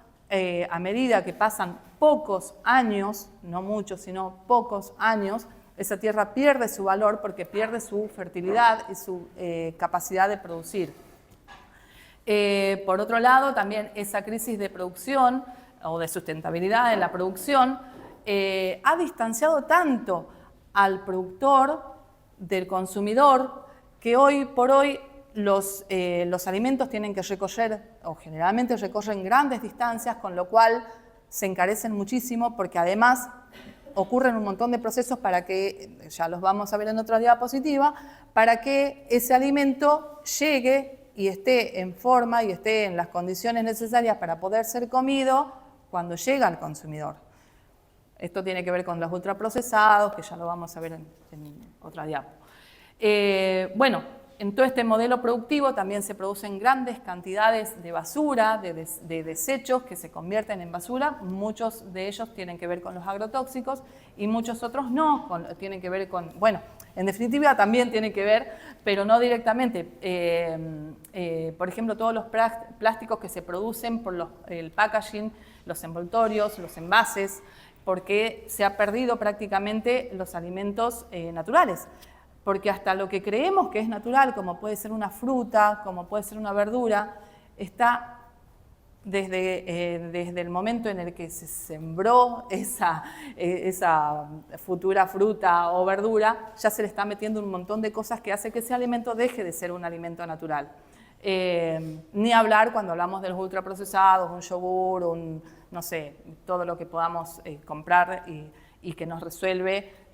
a medida que pasan pocos años, no muchos, sino pocos años, esa tierra pierde su valor porque pierde su fertilidad y su capacidad de producir. Por otro lado, también esa crisis de producción o de sustentabilidad en la producción ha distanciado tanto al productor del consumidor que hoy por hoy los alimentos tienen que recorrer, o generalmente recorren grandes distancias, con lo cual se encarecen muchísimo, porque además ocurren un montón de procesos para que, ya los vamos a ver en otra diapositiva, para que ese alimento llegue y esté en forma y esté en las condiciones necesarias para poder ser comido cuando llega al consumidor. Esto tiene que ver con los ultraprocesados, que ya lo vamos a ver en otra diapo. Bueno, en todo este modelo productivo también se producen grandes cantidades de basura, de desechos que se convierten en basura. Muchos de ellos tienen que ver con los agrotóxicos y muchos otros no, tienen que ver con, bueno, en definitiva también tienen que ver, pero no directamente. Por ejemplo, todos los plásticos que se producen por el packaging, los envoltorios, los envases, porque se ha perdido prácticamente los alimentos naturales. Porque hasta lo que creemos que es natural, como puede ser una fruta, como puede ser una verdura, está desde el momento en el que se sembró esa futura fruta o verdura, ya se le está metiendo un montón de cosas que hace que ese alimento deje de ser un alimento natural. Ni hablar cuando hablamos de los ultraprocesados, un yogur, no sé, todo lo que podamos comprar y que nos resuelve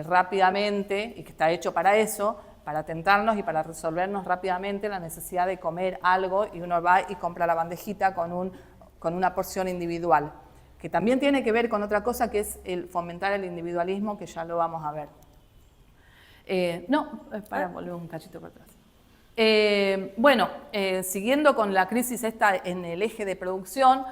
rápidamente y que está hecho para eso, para tentarnos y para resolvernos rápidamente la necesidad de comer algo, y uno va y compra la bandejita con una porción individual, que también tiene que ver con otra cosa, que es el fomentar el individualismo, que ya lo vamos a ver. Volver un cachito para atrás. Siguiendo con la crisis esta en el eje de producción,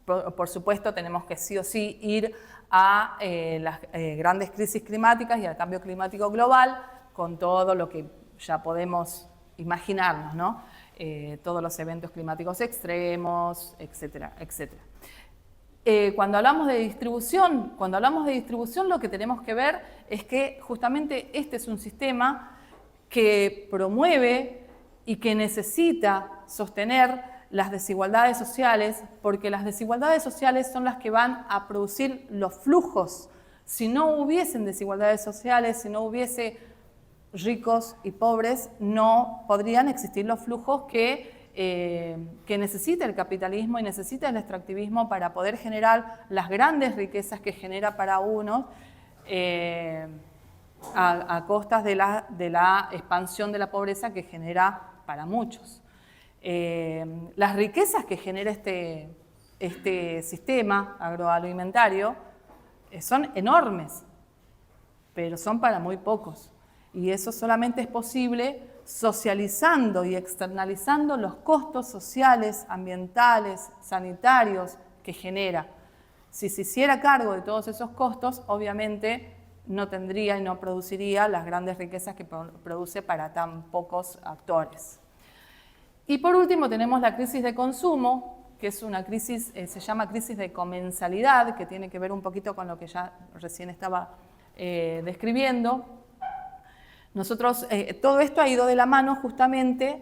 por supuesto tenemos que sí o sí ir a las grandes crisis climáticas y al cambio climático global, con todo lo que ya podemos imaginarnos, ¿no? Todos los eventos climáticos extremos, etcétera, etcétera. Cuando hablamos de distribución, lo que tenemos que ver es que justamente este es un sistema que promueve y que necesita sostener las desigualdades sociales, porque las desigualdades sociales son las que van a producir los flujos. Si no hubiesen desigualdades sociales, si no hubiese ricos y pobres, no podrían existir los flujos que necesita el capitalismo y necesita el extractivismo para poder generar las grandes riquezas que genera para unos a costas de la expansión de la pobreza que genera para muchos. Las riquezas que genera este sistema agroalimentario son enormes, pero son para muy pocos. Y eso solamente es posible socializando y externalizando los costos sociales, ambientales, sanitarios que genera. Si se hiciera cargo de todos esos costos, obviamente no tendría y no produciría las grandes riquezas que produce para tan pocos actores. Y por último tenemos la crisis de consumo, que es una crisis, se llama crisis de comensalidad, que tiene que ver un poquito con lo que ya recién estaba describiendo. Nosotros, todo esto ha ido de la mano justamente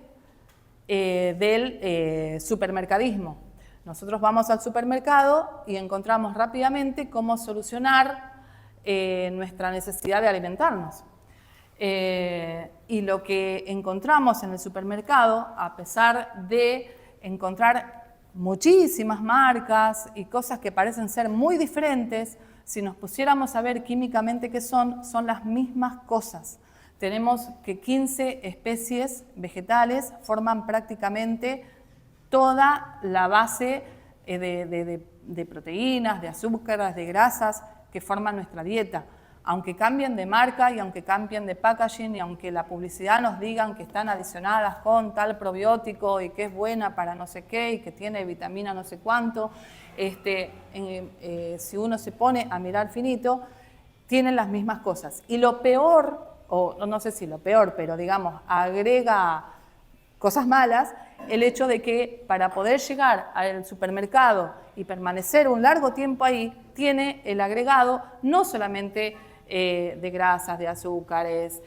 del supermercadismo. Nosotros vamos al supermercado y encontramos rápidamente cómo solucionar nuestra necesidad de alimentarnos. Y lo que encontramos en el supermercado, a pesar de encontrar muchísimas marcas y cosas que parecen ser muy diferentes, si nos pusiéramos a ver químicamente qué son las mismas cosas. Tenemos que 15 especies vegetales forman prácticamente toda la base de proteínas, de azúcares, de grasas que forman nuestra dieta. Aunque cambien de marca y aunque cambien de packaging y aunque la publicidad nos digan que están adicionadas con tal probiótico y que es buena para no sé qué y que tiene vitamina no sé cuánto, si uno se pone a mirar finito, tienen las mismas cosas. Y lo peor, o no sé si lo peor, pero digamos, agrega cosas malas, el hecho de que para poder llegar al supermercado y permanecer un largo tiempo ahí, tiene el agregado no solamente de grasas, de azúcares,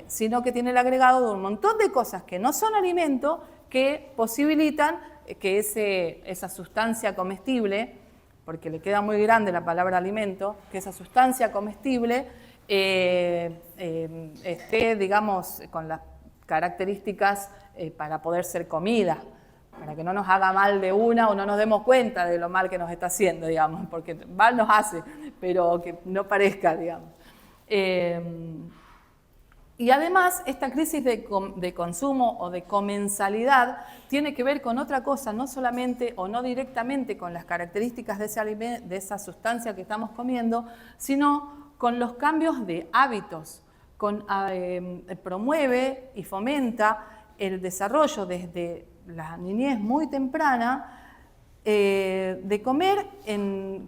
sino que tiene el agregado de un montón de cosas que no son alimento, que posibilitan que esa sustancia comestible, porque le queda muy grande la palabra alimento, que esa sustancia comestible esté, digamos, con las características para poder ser comida. para que no nos haga mal de una o no nos demos cuenta de lo mal que nos está haciendo, digamos, porque mal nos hace, pero que no parezca, digamos. Y además, esta crisis de consumo o de comensalidad tiene que ver con otra cosa, no solamente o no directamente con las características de esa sustancia que estamos comiendo, sino con los cambios de hábitos. Promueve y fomenta el desarrollo desde la niñez muy temprana de comer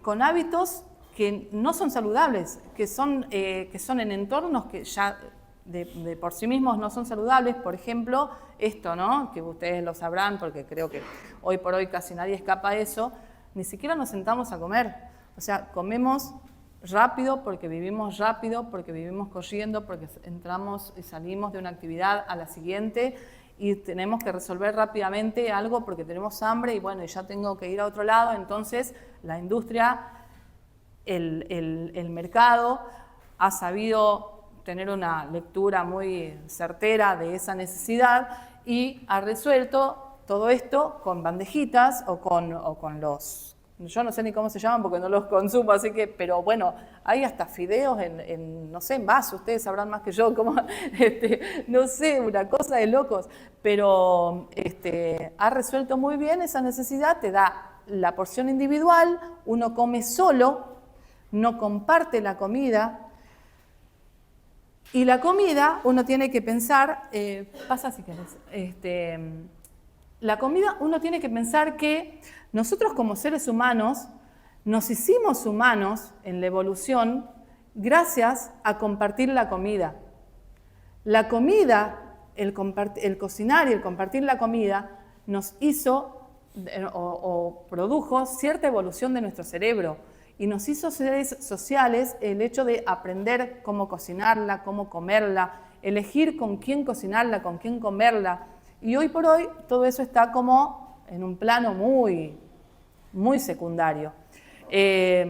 con hábitos que no son saludables, que son en entornos que ya de por sí mismos no son saludables. Por ejemplo, esto, ¿no? Que ustedes lo sabrán porque creo que hoy por hoy casi nadie escapa a eso, ni siquiera nos sentamos a comer. O sea, comemos rápido porque vivimos corriendo, porque entramos y salimos de una actividad a la siguiente y tenemos que resolver rápidamente algo porque tenemos hambre y bueno, ya tengo que ir a otro lado. Entonces, la industria, el mercado ha sabido tener una lectura muy certera de esa necesidad y ha resuelto todo esto con bandejitas o con los... Yo no sé ni cómo se llaman porque no los consumo, así que, pero bueno, hay hasta fideos no sé, en vaso, ustedes sabrán más que yo, como, no sé, una cosa de locos, pero ha resuelto muy bien esa necesidad, te da la porción individual, uno come solo, no comparte la comida, y la comida uno tiene que pensar, pasa si querés, la comida uno tiene que pensar que nosotros como seres humanos nos hicimos humanos en la evolución gracias a compartir la comida. La comida, el cocinar y el compartir la comida nos hizo o produjo cierta evolución de nuestro cerebro y nos hizo seres sociales el hecho de aprender cómo cocinarla, cómo comerla, elegir con quién cocinarla, con quién comerla. Y hoy por hoy todo eso está como en un plano muy secundario. Y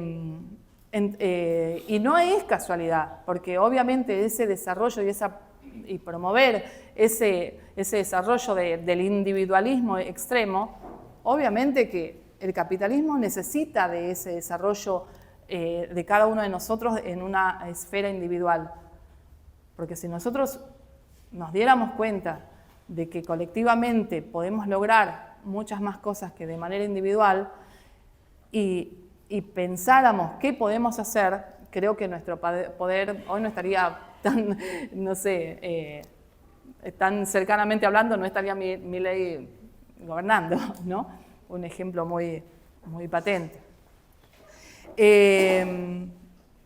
no es casualidad, porque obviamente ese desarrollo y promover ese desarrollo del individualismo extremo, obviamente que el capitalismo necesita de ese desarrollo de cada uno de nosotros en una esfera individual. Porque si nosotros nos diéramos cuenta de que colectivamente podemos lograr muchas más cosas que de manera individual y pensáramos qué podemos hacer, creo que nuestro poder hoy no estaría tan, no sé, tan cercanamente hablando, no estaría Milei gobernando, ¿no? Un ejemplo muy patente.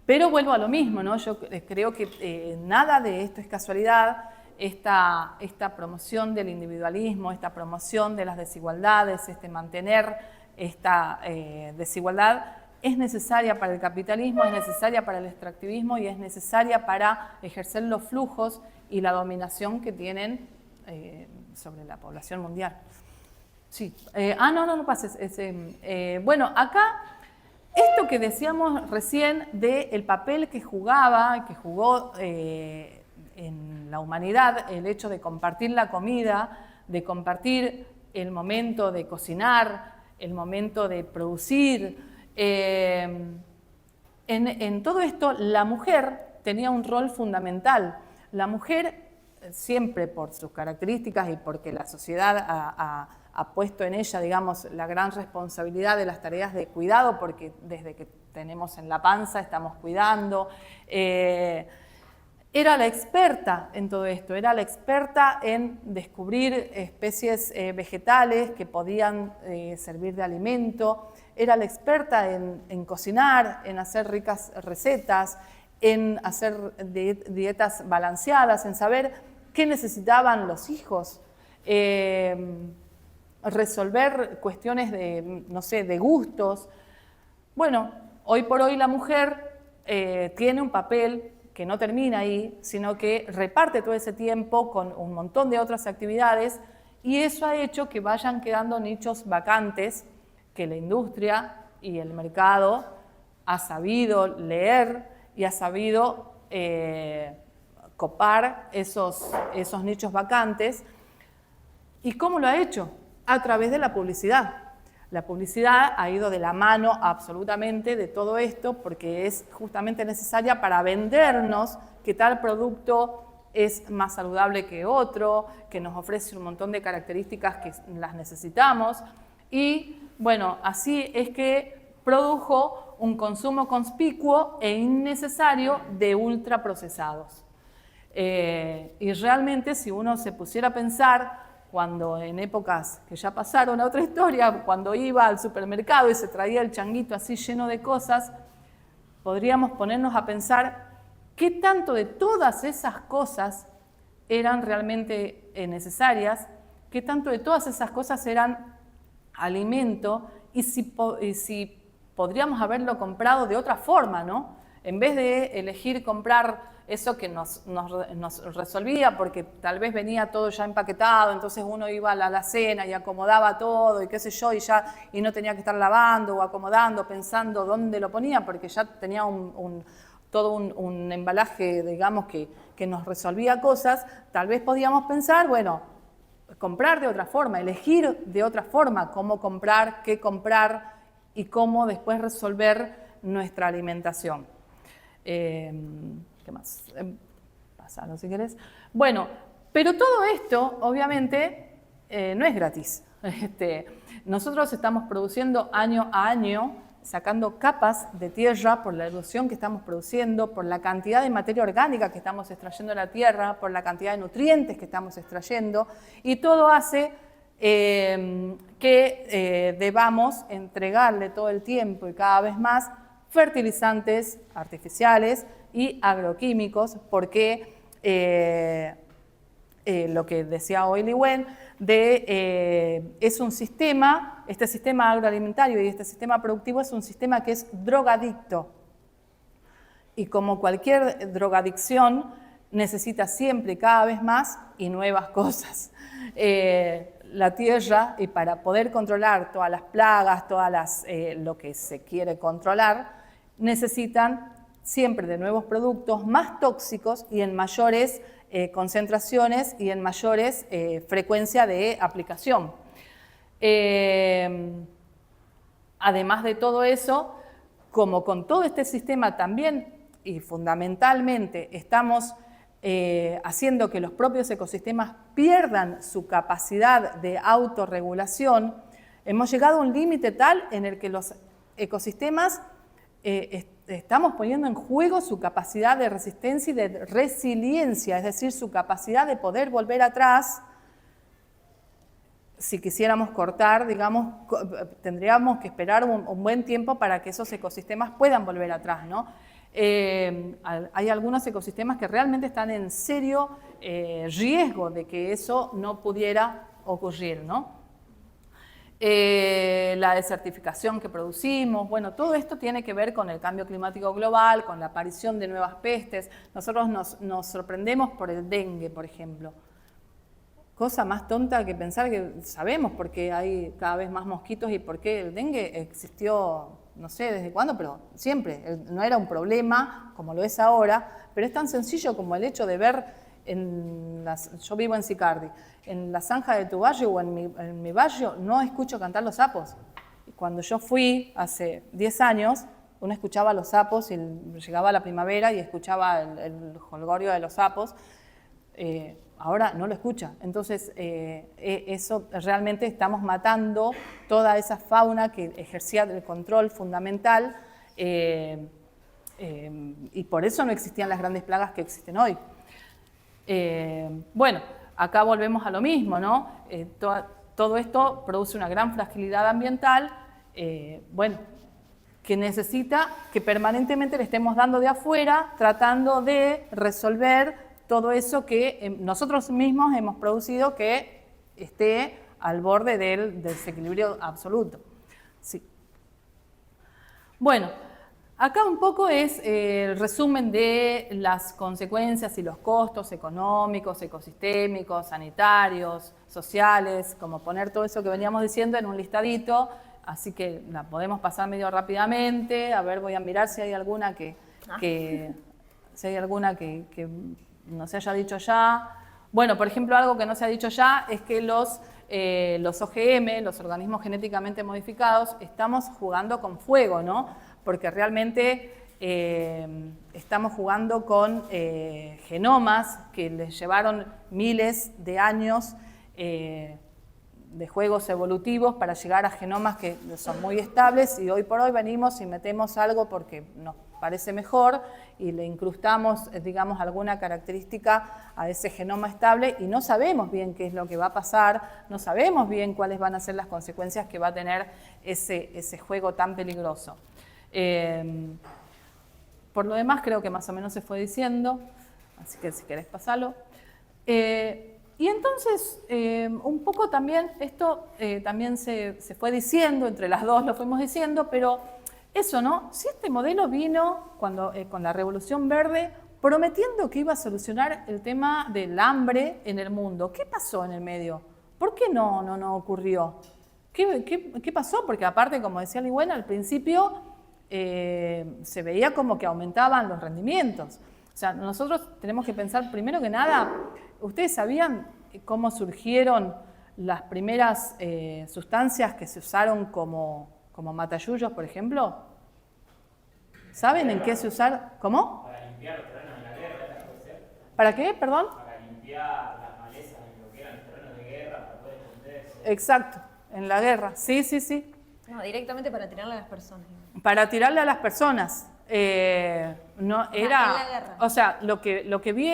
Pero vuelvo a lo mismo, ¿no? Yo creo que nada de esto es casualidad. Esta promoción del individualismo, esta promoción de las desigualdades, mantener esta desigualdad es necesaria para el capitalismo, es necesaria para el extractivismo y es necesaria para ejercer los flujos y la dominación que tienen sobre la población mundial. Sí. No pases. Bueno, acá, esto que decíamos recién del papel que jugó en la humanidad, el hecho de compartir la comida, de compartir el momento de cocinar, el momento de producir. En todo esto, la mujer tenía un rol fundamental. La mujer, siempre por sus características y porque la sociedad ha puesto en ella, digamos, la gran responsabilidad de las tareas de cuidado, porque desde que tenemos en la panza estamos cuidando. Era la experta en todo esto, era la experta en descubrir especies vegetales que podían servir de alimento, era la experta en cocinar, en hacer ricas recetas, en hacer dietas balanceadas, en saber qué necesitaban los hijos, resolver cuestiones de, no sé, de gustos. Bueno, hoy por hoy la mujer tiene un papel que no termina ahí, sino que reparte todo ese tiempo con un montón de otras actividades y eso ha hecho que vayan quedando nichos vacantes que la industria y el mercado ha sabido leer y ha sabido copar esos nichos vacantes. ¿Y cómo lo ha hecho? a través de la publicidad. La publicidad ha ido de la mano absolutamente de todo esto porque es justamente necesaria para vendernos que tal producto es más saludable que otro, que nos ofrece un montón de características que las necesitamos. Y bueno, así es que produjo un consumo conspicuo e innecesario de ultraprocesados. Y realmente, si uno se pusiera a pensar, cuando en épocas que ya pasaron a otra historia, cuando iba al supermercado y se traía el changuito así lleno de cosas, podríamos ponernos a pensar qué tanto de todas esas cosas eran realmente necesarias, qué tanto de todas esas cosas eran alimento y si podríamos haberlo comprado de otra forma, ¿no? En vez de elegir comprar eso que nos resolvía, porque tal vez venía todo ya empaquetado, entonces uno iba a la alacena y acomodaba todo y qué sé yo, y no tenía que estar lavando o acomodando, pensando dónde lo ponía, porque ya tenía todo un embalaje, digamos, que nos resolvía cosas. Tal vez podíamos pensar, bueno, comprar de otra forma, elegir de otra forma cómo comprar, qué comprar y cómo después resolver nuestra alimentación. ¿Qué más? Pasalo si querés. Bueno, pero todo esto, obviamente, no es gratis. Nosotros estamos produciendo año a año, sacando capas de tierra por la erosión que estamos produciendo, por la cantidad de materia orgánica que estamos extrayendo de la tierra, por la cantidad de nutrientes que estamos extrayendo, y todo hace que debamos entregarle todo el tiempo y cada vez más fertilizantes artificiales y agroquímicos, porque lo que decía hoy Li Wen, es un sistema, este sistema agroalimentario y este sistema productivo es un sistema que es drogadicto. Y como cualquier drogadicción, necesita siempre y cada vez más y nuevas cosas. La tierra, y para poder controlar todas las plagas, lo que se quiere controlar, necesitan siempre de nuevos productos más tóxicos y en mayores concentraciones y en mayores frecuencia de aplicación. Además de todo eso, como con todo este sistema también y fundamentalmente estamos haciendo que los propios ecosistemas pierdan su capacidad de autorregulación, hemos llegado a un límite tal en el que los ecosistemas estamos poniendo en juego su capacidad de resistencia y de resiliencia, es decir, su capacidad de poder volver atrás. Si quisiéramos cortar, digamos, tendríamos que esperar un buen tiempo para que esos ecosistemas puedan volver atrás, ¿no? Hay algunos ecosistemas que realmente están en serio riesgo de que eso no pudiera ocurrir, ¿no? La desertificación que producimos, bueno, todo esto tiene que ver con el cambio climático global, con la aparición de nuevas pestes. Nosotros nos sorprendemos por el dengue, por ejemplo. Cosa más tonta que pensar que sabemos por qué hay cada vez más mosquitos y por qué el dengue existió, no sé desde cuándo, pero siempre. No era un problema como lo es ahora, pero es tan sencillo como el hecho de ver, yo vivo en Sicardi, en la zanja de tu barrio o en mi barrio no escucho cantar los sapos. Cuando yo fui hace 10 años, uno escuchaba los sapos y llegaba la primavera y escuchaba el jolgorio de los sapos. Ahora no lo escucha. Entonces, eso realmente estamos matando toda esa fauna que ejercía el control fundamental y por eso no existían las grandes plagas que existen hoy. Bueno, acá volvemos a lo mismo, ¿no? Todo esto produce una gran fragilidad ambiental, bueno, que necesita que permanentemente le estemos dando de afuera, tratando de resolver todo eso que nosotros mismos hemos producido que esté al borde del desequilibrio absoluto. Sí. Bueno, acá un poco es el resumen de las consecuencias y los costos económicos, ecosistémicos, sanitarios, sociales, como poner todo eso que veníamos diciendo en un listadito, así que la podemos pasar medio rápidamente. A ver, voy a mirar si hay alguna que no se haya dicho ya, Bueno, por ejemplo, algo que no se ha dicho ya es que los OGM, los organismos genéticamente modificados, estamos jugando con fuego, ¿no? Porque realmente estamos jugando con genomas que les llevaron miles de años de juegos evolutivos para llegar a genomas que son muy estables, y hoy por hoy venimos y metemos algo porque nos parece mejor y le incrustamos, digamos, alguna característica a ese genoma estable y no sabemos bien qué es lo que va a pasar, no sabemos bien cuáles van a ser las consecuencias que va a tener ese juego tan peligroso. Por lo demás, creo que más o menos se fue diciendo, así que si querés pasarlo. Y entonces, un poco también, esto también se fue diciendo, entre las dos lo fuimos diciendo, pero eso, ¿no? Si este modelo vino con la Revolución Verde prometiendo que iba a solucionar el tema del hambre en el mundo, ¿qué pasó en el medio? ¿Por qué no ocurrió? ¿Qué pasó? Porque aparte, como decía Ligüena, al principio se veía como que aumentaban los rendimientos. O sea, nosotros tenemos que pensar, primero que nada, ¿ustedes sabían cómo surgieron las primeras sustancias que se usaron como matayuyos, por ejemplo? ¿Saben en qué se usaron? ¿Cómo? Para limpiar los terrenos en la guerra, ¿puede ser? ¿Para qué? Perdón. Para limpiar las malezas en lo que eran terrenos de guerra, para poder esconderse. Exacto, en la guerra. Sí. No, directamente para tirarle a las personas. Para tirarle a las personas. No era. En la guerra. O sea, lo que vi.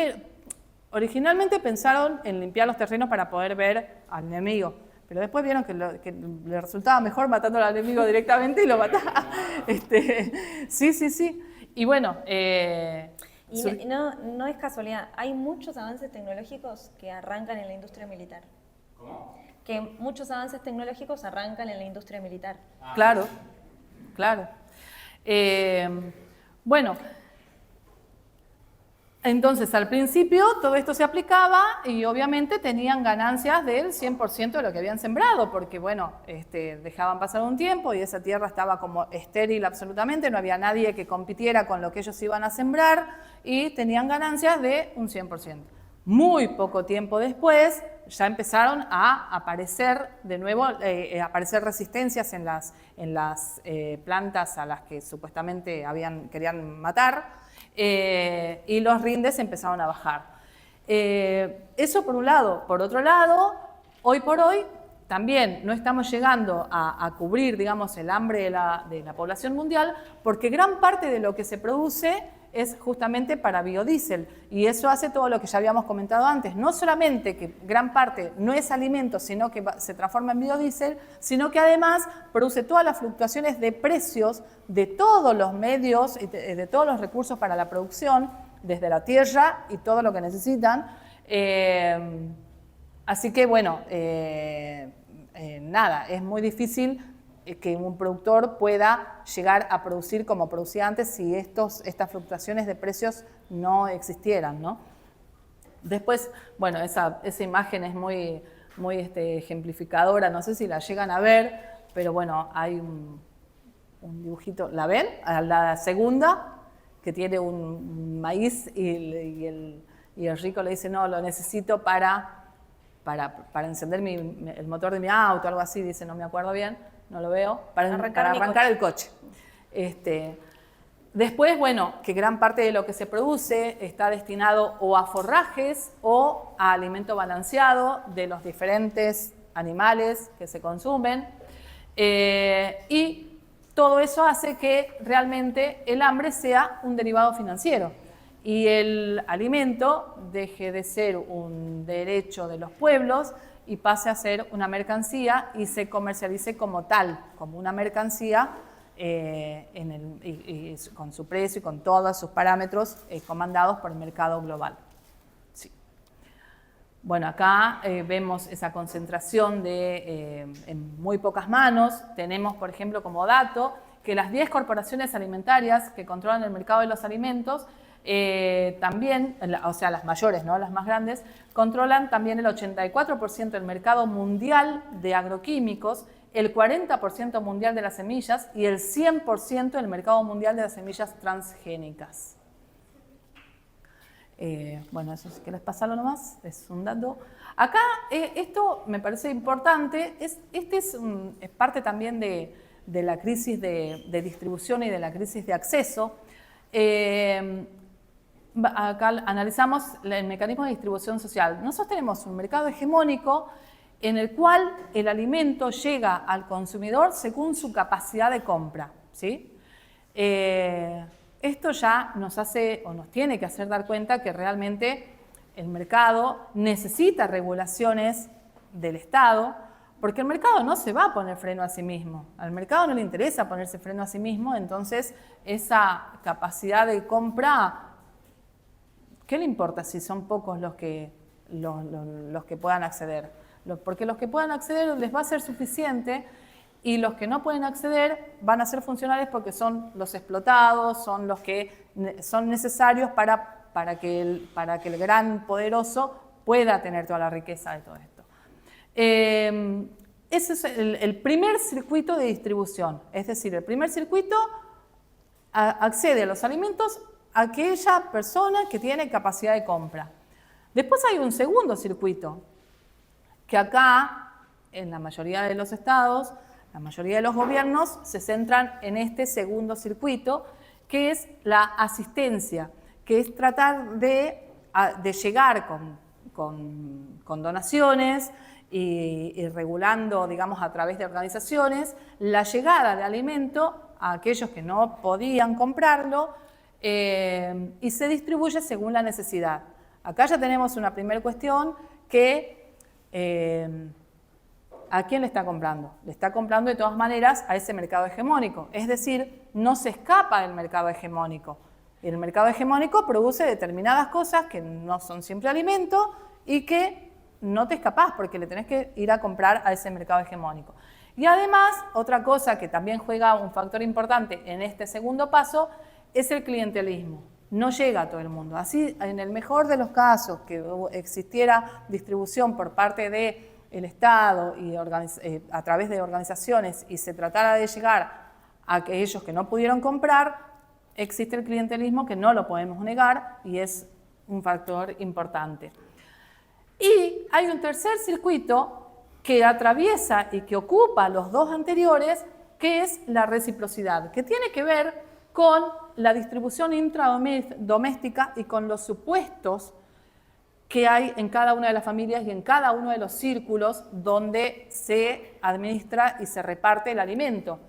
Originalmente pensaron en limpiar los terrenos para poder ver al enemigo. Pero después vieron que le resultaba mejor matando al enemigo directamente y lo mataba. Sí. Y bueno. Y no es casualidad, hay muchos avances tecnológicos que arrancan en la industria militar. ¿Cómo? Que muchos avances tecnológicos arrancan en la industria militar. Claro. Bueno. Entonces, al principio todo esto se aplicaba y obviamente tenían ganancias del 100% de lo que habían sembrado, porque bueno, dejaban pasar un tiempo y esa tierra estaba como estéril absolutamente, no había nadie que compitiera con lo que ellos iban a sembrar y tenían ganancias de un 100%. Muy poco tiempo después ya empezaron a aparecer de nuevo, aparecer resistencias en las plantas a las que supuestamente querían matar. Y los rindes empezaron a bajar. Eso por un lado. Por otro lado, hoy por hoy también no estamos llegando a cubrir, digamos, el hambre de la población mundial, porque gran parte de lo que se produce es justamente para biodiesel, y eso hace todo lo que ya habíamos comentado antes, no solamente que gran parte no es alimento, sino que se transforma en biodiesel, sino que además produce todas las fluctuaciones de precios de todos los medios y de todos los recursos para la producción, desde la tierra y todo lo que necesitan. Así que bueno, nada, es muy difícil que un productor pueda llegar a producir como producía antes si estas fluctuaciones de precios no existieran, ¿no? Después, bueno, esa imagen es muy ejemplificadora, no sé si la llegan a ver, pero bueno, hay un dibujito, ¿la ven? A la segunda, que tiene un maíz y el rico le dice, no, lo necesito para encender el motor de mi auto, algo así, dice, no me acuerdo bien. No lo veo, para arrancar el coche. Después, bueno, que gran parte de lo que se produce está destinado o a forrajes o a alimento balanceado de los diferentes animales que se consumen. Y todo eso hace que realmente el hambre sea un derivado financiero y el alimento deje de ser un derecho de los pueblos y pase a ser una mercancía y se comercialice como tal, como una mercancía y con su precio y con todos sus parámetros comandados por el mercado global. Sí. Bueno, acá vemos esa concentración en muy pocas manos. Tenemos, por ejemplo, como dato, que las 10 corporaciones alimentarias que controlan el mercado de los alimentos también, o sea, las mayores, ¿no? Las más grandes, controlan también el 84% del mercado mundial de agroquímicos, el 40% mundial de las semillas y el 100% del mercado mundial de las semillas transgénicas. Bueno, eso si querés pasarlo nomás, es un dato. Acá, esto me parece importante, es parte también de la crisis de distribución y de la crisis de acceso. Acá analizamos el mecanismo de distribución social. Nosotros tenemos un mercado hegemónico en el cual el alimento llega al consumidor según su capacidad de compra, ¿sí? Esto ya nos hace o nos tiene que hacer dar cuenta que realmente el mercado necesita regulaciones del Estado, porque el mercado no se va a poner freno a sí mismo. Al mercado no le interesa ponerse freno a sí mismo, entonces esa capacidad de compra, ¿qué le importa si son pocos los que puedan acceder? Porque los que puedan acceder les va a ser suficiente y los que no pueden acceder van a ser funcionales porque son los explotados, son los que son necesarios para que el gran poderoso pueda tener toda la riqueza de todo esto. Ese es el primer circuito de distribución, es decir, el primer circuito accede a los alimentos a aquella persona que tiene capacidad de compra. Después hay un segundo circuito, que acá, en la mayoría de los estados, la mayoría de los gobiernos se centran en este segundo circuito, que es la asistencia, que es tratar de llegar con donaciones y regulando, digamos, a través de organizaciones, la llegada de alimento a aquellos que no podían comprarlo y se distribuye según la necesidad. Acá ya tenemos una primera cuestión que ¿a quién le está comprando? Le está comprando de todas maneras a ese mercado hegemónico, es decir, no se escapa del mercado hegemónico. El mercado hegemónico produce determinadas cosas que no son siempre alimento y que no te escapás porque le tenés que ir a comprar a ese mercado hegemónico. Y además, otra cosa que también juega un factor importante en este segundo paso es el clientelismo. No llega a todo el mundo. Así, en el mejor de los casos, que existiera distribución por parte del Estado y a través de organizaciones y se tratara de llegar a aquellos que no pudieron comprar, existe el clientelismo que no lo podemos negar y es un factor importante. Y hay un tercer circuito que atraviesa y que ocupa los dos anteriores, que es la reciprocidad, que tiene que ver con la distribución intradoméstica y con los supuestos que hay en cada una de las familias y en cada uno de los círculos donde se administra y se reparte el alimento.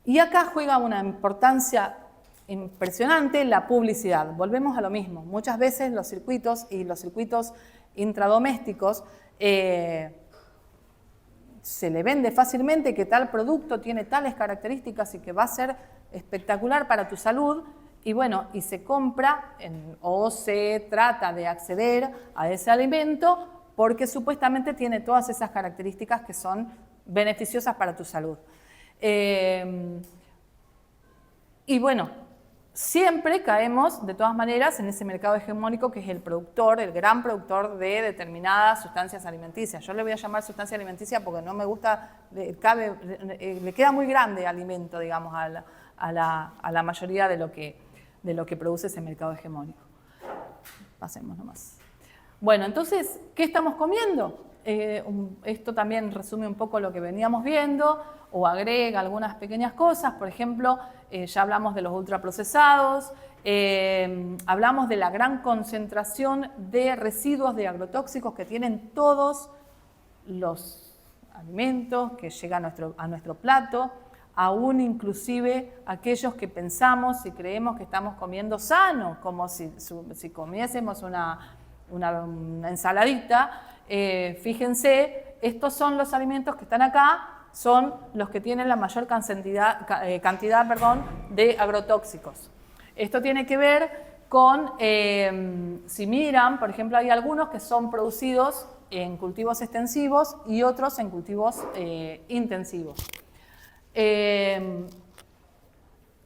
Y acá juega una importancia impresionante la publicidad. Volvemos a lo mismo. Muchas veces los circuitos y los circuitos intradomésticos se le vende fácilmente que tal producto tiene tales características y que va a ser espectacular para tu salud y bueno, y se compra o se trata de acceder a ese alimento porque supuestamente tiene todas esas características que son beneficiosas para tu salud. Y bueno, siempre caemos de todas maneras en ese mercado hegemónico que es el productor, el gran productor de determinadas sustancias alimenticias. Yo le voy a llamar sustancia alimenticia porque no me gusta, le queda muy grande alimento, digamos, a la mayoría de lo que produce ese mercado hegemónico. Pasemos nomás. Bueno, entonces, ¿qué estamos comiendo? Esto también resume un poco lo que veníamos viendo o agrega algunas pequeñas cosas. Por ejemplo, ya hablamos de los ultraprocesados, hablamos de la gran concentración de residuos de agrotóxicos que tienen todos los alimentos que llegan a nuestro plato, aún inclusive aquellos que pensamos y creemos que estamos comiendo sano, como si comiésemos una ensaladita. Fíjense, estos son los alimentos que están acá, son los que tienen la mayor cantidad de agrotóxicos. Esto tiene que ver con, si miran, por ejemplo, hay algunos que son producidos en cultivos extensivos y otros en cultivos intensivos.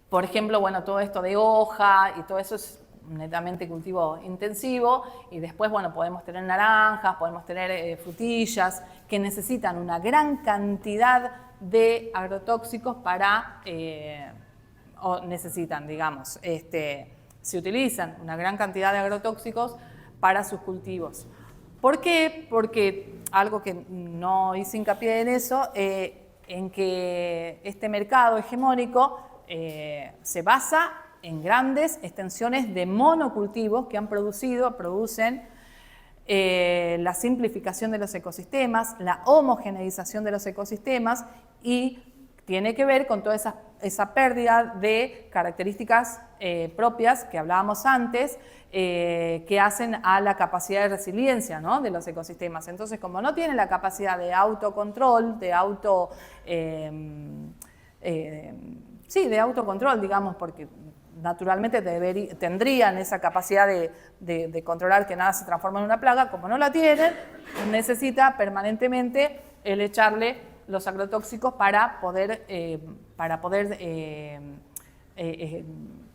Por ejemplo, bueno, todo esto de hoja y todo eso es netamente cultivo intensivo y después, bueno, podemos tener naranjas, podemos tener frutillas que necesitan una gran cantidad de agrotóxicos para, o necesitan, digamos, se utilizan una gran cantidad de agrotóxicos para sus cultivos. ¿Por qué? Porque algo que no hice hincapié en eso, en que este mercado hegemónico se basa en grandes extensiones de monocultivos que producen la simplificación de los ecosistemas, la homogeneización de los ecosistemas, y tiene que ver con toda esa pérdida de características propias que hablábamos antes, que hacen a la capacidad de resiliencia, ¿no?, de los ecosistemas. Entonces, como no tienen la capacidad de autocontrol, de autocontrol, digamos, porque naturalmente tendrían esa capacidad de controlar que nada se transforma en una plaga, como no la tienen, necesita permanentemente el echarle los agrotóxicos para poder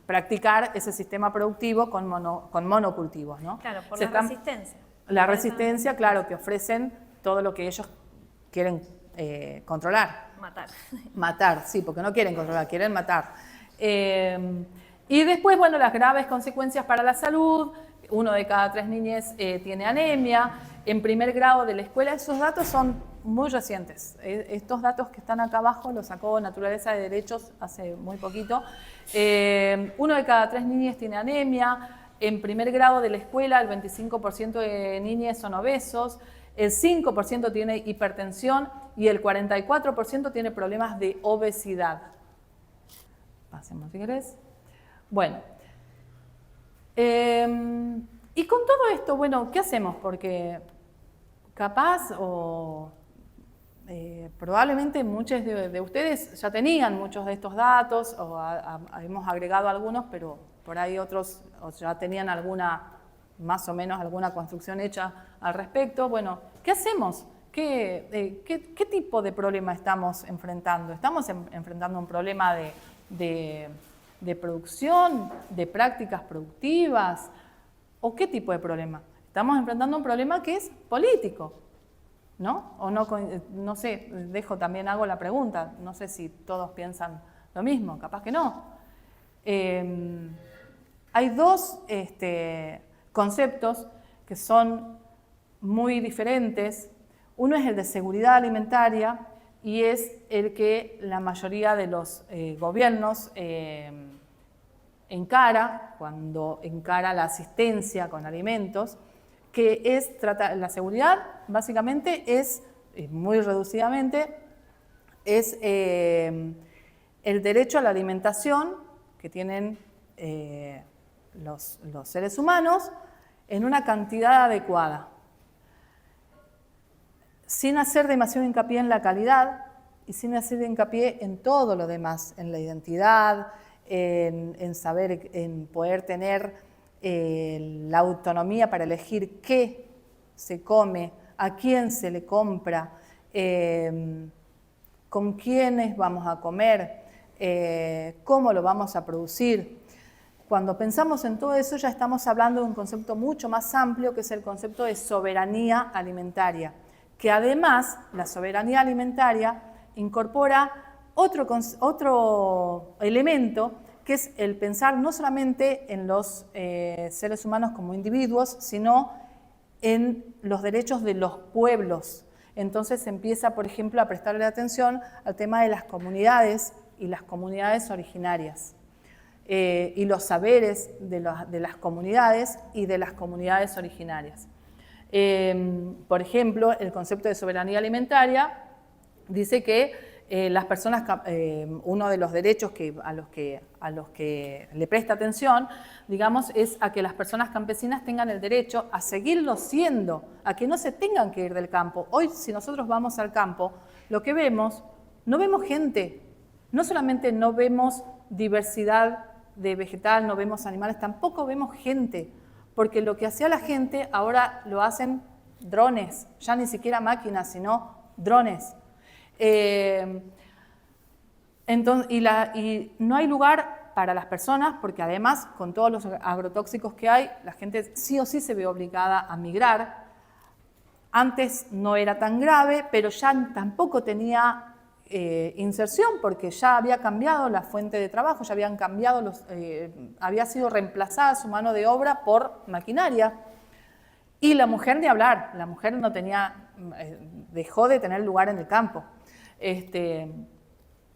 practicar ese sistema productivo con monocultivos, ¿no? Claro, por la resistencia. La resistencia, claro, que ofrecen todo lo que ellos quieren controlar. Matar, sí, porque no quieren controlar, quieren matar. Y después, bueno, las graves consecuencias para la salud. 1 de cada 3 niñas tiene anemia. En primer grado de la escuela, esos datos son muy recientes. Estos datos que están acá abajo los sacó Naturaleza de Derechos hace muy poquito. 1 de cada 3 niñas tiene anemia. En primer grado de la escuela, el 25% de niñas son obesos. El 5% tiene hipertensión y el 44% tiene problemas de obesidad. Pasemos si querés. Bueno, y con todo esto, bueno, ¿qué hacemos? Porque capaz probablemente muchos de ustedes ya tenían muchos de estos datos, o hemos agregado algunos, pero por ahí otros ya tenían más o menos alguna construcción hecha al respecto. Bueno, ¿qué hacemos? ¿Qué tipo de problema estamos enfrentando? ¿Estamos enfrentando un problema de producción, de prácticas productivas? ¿O qué tipo de problema? Estamos enfrentando un problema que es político, ¿no? O no sé, hago la pregunta, no sé si todos piensan lo mismo, capaz que no. Hay dos conceptos que son muy diferentes. Uno es el de seguridad alimentaria y es el que la mayoría de los gobiernos encara cuando encara la asistencia con alimentos, que es la seguridad, básicamente es, muy reducidamente, es el derecho a la alimentación que tienen los seres humanos en una cantidad adecuada, sin hacer demasiado hincapié en la calidad y sin hacer hincapié en todo lo demás, en la identidad, en saber, en poder tener la autonomía para elegir qué se come, a quién se le compra, con quiénes vamos a comer, cómo lo vamos a producir. Cuando pensamos en todo eso ya estamos hablando de un concepto mucho más amplio, que es el concepto de soberanía alimentaria, que además la soberanía alimentaria incorpora otro elemento, que es el pensar no solamente en los seres humanos como individuos, sino en los derechos de los pueblos. Entonces se empieza, por ejemplo, a prestarle atención al tema de las comunidades y las comunidades originarias, y los saberes de las comunidades y de las comunidades originarias. Por ejemplo, el concepto de soberanía alimentaria dice que las personas, uno de los derechos a los que le presta atención, digamos, es a que las personas campesinas tengan el derecho a seguirlo siendo, a que no se tengan que ir del campo. Hoy, si nosotros vamos al campo, lo que vemos, no vemos gente, no solamente no vemos diversidad de vegetal, no vemos animales, tampoco vemos gente, porque lo que hacía la gente ahora lo hacen drones, ya ni siquiera máquinas, sino drones. Y no hay lugar para las personas, porque además con todos los agrotóxicos que hay, la gente sí o sí se ve obligada a migrar. Antes no era tan grave, pero ya tampoco tenía inserción, porque ya había cambiado la fuente de trabajo, ya habían cambiado había sido reemplazada su mano de obra por maquinaria. Y la mujer ni hablar, la mujer no tenía, dejó de tener lugar en el campo.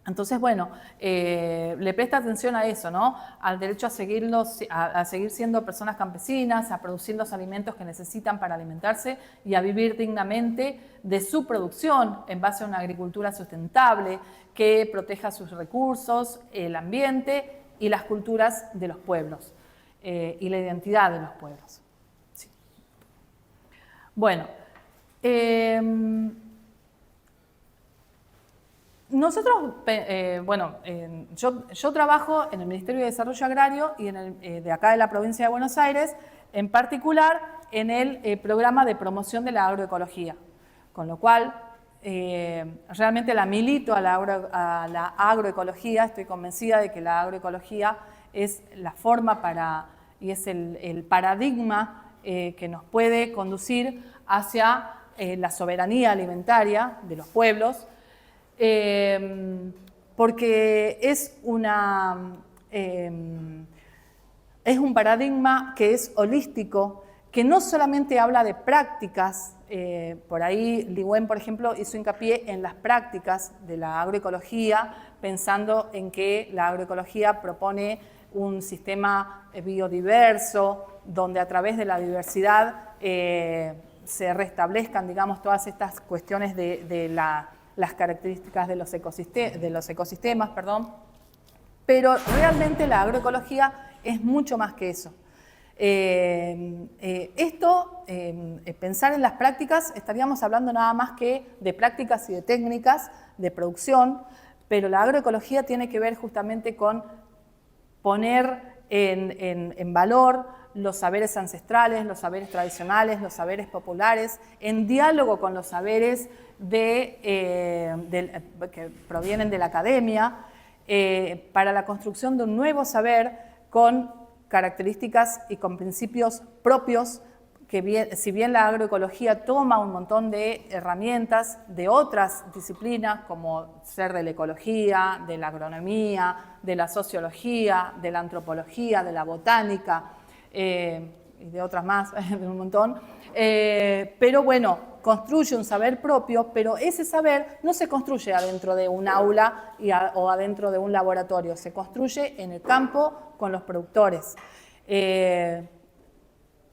Entonces, bueno, le presta atención a eso, ¿no? Al derecho a seguir siendo personas campesinas, a producir los alimentos que necesitan para alimentarse y a vivir dignamente de su producción en base a una agricultura sustentable que proteja sus recursos, el ambiente y las culturas de los pueblos y la identidad de los pueblos. Sí. Bueno, nosotros, yo trabajo en el Ministerio de Desarrollo Agrario y de acá de la provincia de Buenos Aires, en particular en el programa de promoción de la agroecología, con lo cual realmente la milito a la agroecología. Estoy convencida de que la agroecología es la forma y es el paradigma que nos puede conducir hacia la soberanía alimentaria de los pueblos, porque es un paradigma que es holístico, que no solamente habla de prácticas. Por ahí Ligüen, por ejemplo, hizo hincapié en las prácticas de la agroecología, pensando en que la agroecología propone un sistema biodiverso, donde a través de la diversidad se restablezcan, digamos, todas estas cuestiones de las características de los ecosistemas, pero realmente la agroecología es mucho más que eso. Pensar en las prácticas, estaríamos hablando nada más que de prácticas y de técnicas de producción, pero la agroecología tiene que ver justamente con poner en valor los saberes ancestrales, los saberes tradicionales, los saberes populares, en diálogo con los saberes que provienen de la academia, para la construcción de un nuevo saber con características y con principios propios, que si bien la agroecología toma un montón de herramientas de otras disciplinas, como ser de la ecología, de la agronomía, de la sociología, de la antropología, de la botánica, y de otras más, de un montón, pero bueno, construye un saber propio, pero ese saber no se construye adentro de un aula o adentro de un laboratorio, se construye en el campo con los productores.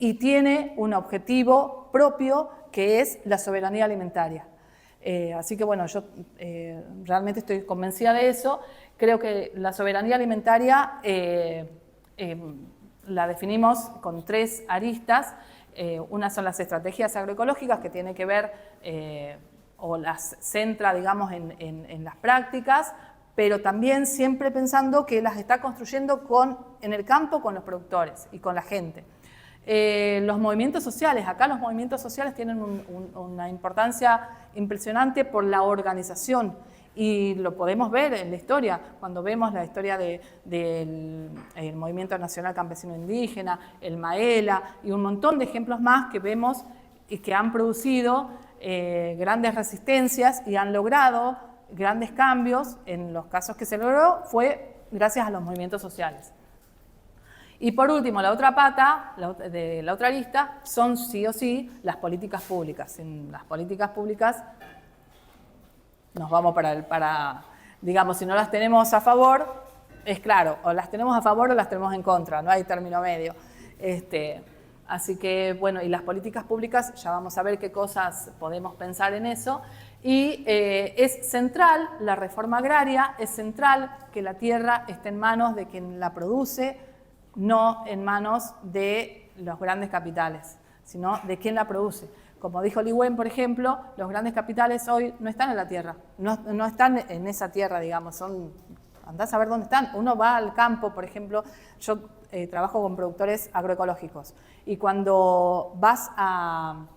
Y tiene un objetivo propio que es la soberanía alimentaria. Así que bueno, yo realmente estoy convencida de eso. Creo que la soberanía alimentaria la definimos con 3 aristas. Una son las estrategias agroecológicas, que tienen que ver o las centra, digamos, en las prácticas, pero también siempre pensando que las está construyendo en el campo con los productores y con la gente. Los movimientos sociales, acá los movimientos sociales tienen una importancia impresionante por la organización, y lo podemos ver en la historia, cuando vemos la historia del Movimiento Nacional Campesino Indígena, el MAELA y un montón de ejemplos más que vemos y que han producido grandes resistencias y han logrado grandes cambios. En los casos que se logró fue gracias a los movimientos sociales. Y por último, la otra pata de la otra lista son sí o sí las políticas públicas. En las políticas públicas nos vamos digamos, si no las tenemos a favor, es claro, o las tenemos a favor o las tenemos en contra, no hay término medio. Así que, bueno, y las políticas públicas, ya vamos a ver qué cosas podemos pensar en eso. Y es central la reforma agraria, es central que la tierra esté en manos de quien la produce, no en manos de los grandes capitales, sino de quien la produce. Como dijo Ligüen, por ejemplo, los grandes capitales hoy no están en la tierra, no están en esa tierra, digamos, andás a ver dónde están. Uno va al campo, por ejemplo, yo trabajo con productores agroecológicos, y cuando vas a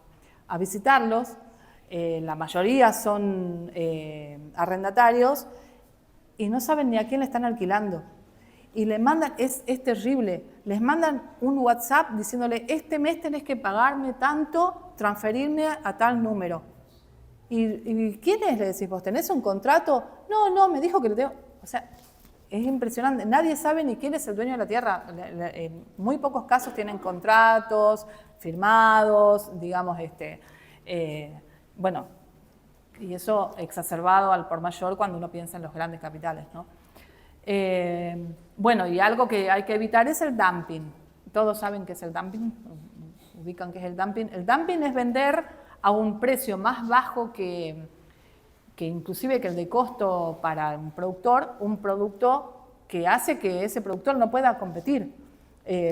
visitarlos, la mayoría son arrendatarios y no saben ni a quién le están alquilando. Y le mandan, es terrible, les mandan un WhatsApp diciéndole: este mes tenés que pagarme tanto, transferirme a tal número. ¿Y quién es? Le decís vos, ¿tenés un contrato? No, me dijo que lo tengo. O sea, es impresionante. Nadie sabe ni quién es el dueño de la tierra. En muy pocos casos tienen contratos firmados, digamos, bueno, y eso exacerbado al por mayor cuando uno piensa en los grandes capitales, ¿no? Bueno, y algo que hay que evitar es el dumping. Todos saben qué es el dumping, ubican qué es el dumping. El dumping es vender a un precio más bajo que inclusive que el de costo para un producto que hace que ese productor no pueda competir.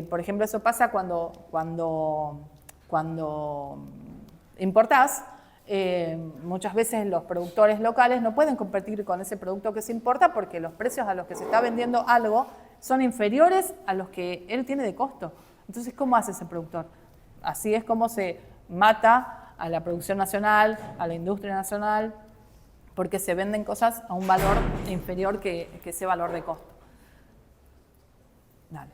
Por ejemplo, eso pasa cuando importás. Muchas veces los productores locales no pueden competir con ese producto que se importa porque los precios a los que se está vendiendo algo son inferiores a los que él tiene de costo. Entonces, ¿cómo hace ese productor? Así es como se mata a la producción nacional, a la industria nacional, porque se venden cosas a un valor inferior que ese valor de costo. Dale.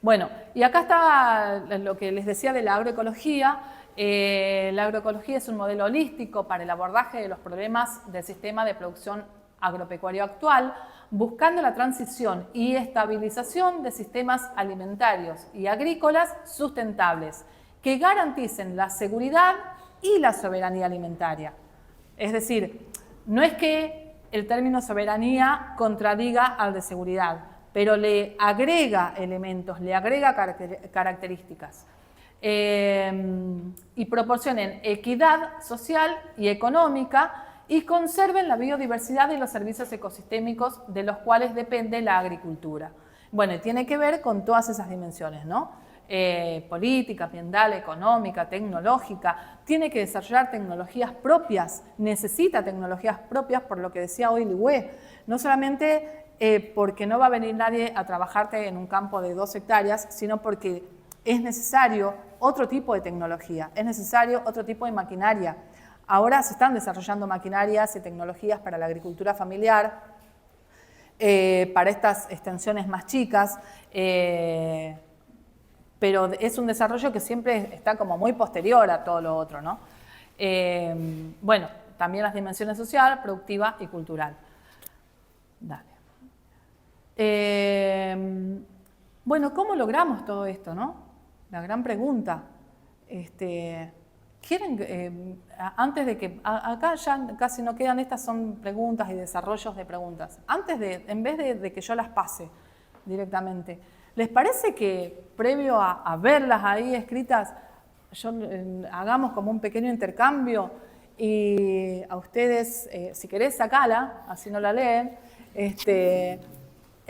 Bueno, y acá está lo que les decía de la agroecología. La agroecología es un modelo holístico para el abordaje de los problemas del sistema de producción agropecuario actual, buscando la transición y estabilización de sistemas alimentarios y agrícolas sustentables que garanticen la seguridad y la soberanía alimentaria. Es decir, no es que el término soberanía contradiga al de seguridad, pero le agrega elementos, le agrega características. Y proporcionen equidad social y económica y conserven la biodiversidad y los servicios ecosistémicos de los cuales depende la agricultura. Bueno, y tiene que ver con todas esas dimensiones, ¿no? Política, ambiental, económica, tecnológica. Tiene que desarrollar tecnologías propias, necesita tecnologías propias, por lo que decía hoy Ligüé. No solamente porque no va a venir nadie a trabajarte en un campo de 2 hectáreas, sino porque es necesario otro tipo de tecnología, es necesario otro tipo de maquinaria. Ahora se están desarrollando maquinarias y tecnologías para la agricultura familiar, para estas extensiones más chicas, pero es un desarrollo que siempre está como muy posterior a todo lo otro, ¿no? Bueno, también las dimensiones social, productiva y cultural. Dale. Bueno, ¿cómo logramos todo esto, no? La gran pregunta. ¿Quieren, antes de que, acá ya casi no quedan, estas son preguntas y desarrollos de preguntas. En vez de que yo las pase directamente, ¿les parece que previo a verlas ahí escritas, hagamos como un pequeño intercambio y a ustedes, si querés, sacala, así no la leen,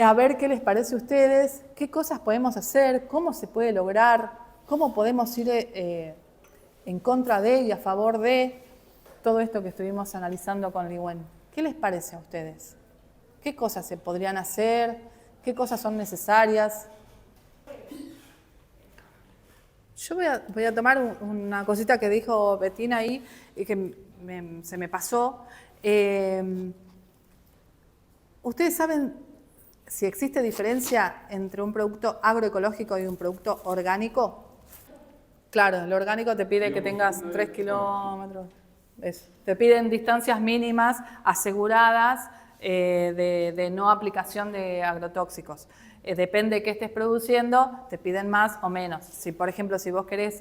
a ver qué les parece a ustedes, qué cosas podemos hacer, cómo se puede lograr, cómo podemos ir en contra de y a favor de todo esto que estuvimos analizando con Ligüen. ¿Qué les parece a ustedes? ¿Qué cosas se podrían hacer? ¿Qué cosas son necesarias? Yo voy a tomar una cosita que dijo Bettina ahí y que se me pasó. ¿Ustedes saben si existe diferencia entre un producto agroecológico y un producto orgánico? Claro, el orgánico te pide que tengas 3 kilómetros. Te piden distancias mínimas aseguradas de no aplicación de agrotóxicos. Depende de qué estés produciendo, te piden más o menos. Si, por ejemplo, si vos querés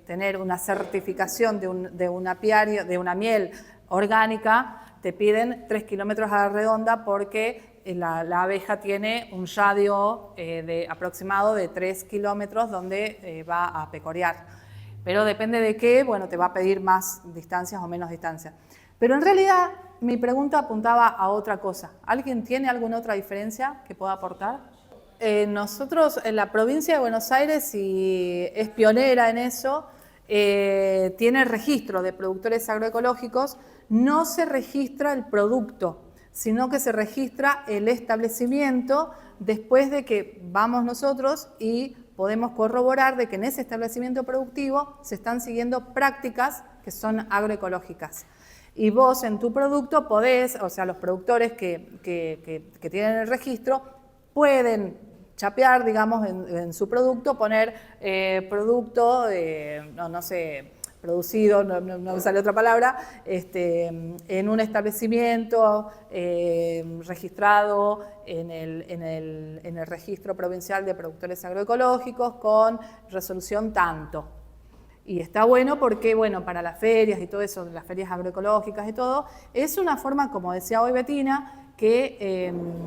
tener una certificación de una miel orgánica, te piden 3 kilómetros a la redonda porque la abeja tiene un radio aproximado de 3 kilómetros donde va a pecorear. Pero depende de qué, bueno, te va a pedir más distancias o menos distancias. Pero en realidad mi pregunta apuntaba a otra cosa. ¿Alguien tiene alguna otra diferencia que pueda aportar? Nosotros en la provincia de Buenos Aires, y es pionera en eso, tiene registro de productores agroecológicos. No se registra el producto, sino que se registra el establecimiento después de que vamos nosotros y podemos corroborar de que en ese establecimiento productivo se están siguiendo prácticas que son agroecológicas. Y vos en tu producto podés, o sea, los productores que tienen el registro pueden chapear, digamos, en su producto, poner producto, no sé, producido, no me sale otra palabra, en un establecimiento registrado en el registro provincial de productores agroecológicos con resolución tanto. Y está bueno porque, bueno, para las ferias y todo eso, las ferias agroecológicas y todo, es una forma, como decía hoy Bettina, que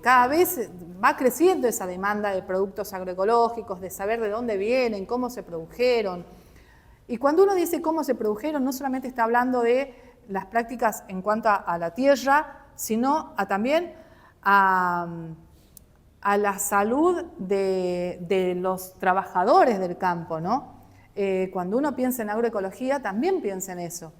cada vez va creciendo esa demanda de productos agroecológicos, de saber de dónde vienen, cómo se produjeron. Y cuando uno dice cómo se produjeron, no solamente está hablando de las prácticas en cuanto a la tierra, sino también a la salud de los trabajadores del campo, ¿no? Cuando uno piensa en agroecología, también piensa en eso.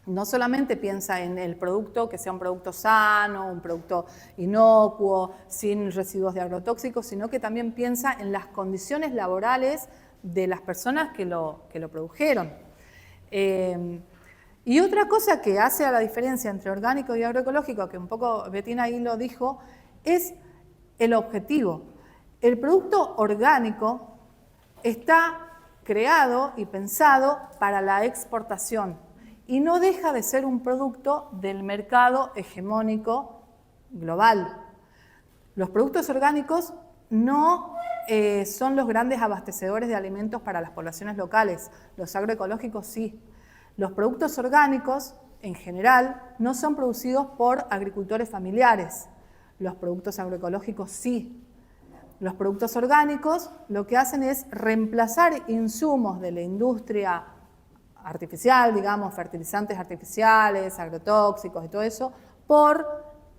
No solamente piensa en el producto, que sea un producto sano, un producto inocuo, sin residuos de agrotóxicos, sino que también piensa en las condiciones laborales de las personas que lo produjeron. Y otra cosa que hace a la diferencia entre orgánico y agroecológico, que un poco Bettina ahí lo dijo, es el objetivo. El producto orgánico está creado y pensado para la exportación y no deja de ser un producto del mercado hegemónico global. Los productos orgánicos no son los grandes abastecedores de alimentos para las poblaciones locales, los agroecológicos sí. Los productos orgánicos, en general, no son producidos por agricultores familiares, los productos agroecológicos sí. Los productos orgánicos lo que hacen es reemplazar insumos de la industria artificial, digamos, fertilizantes artificiales, agrotóxicos y todo eso, por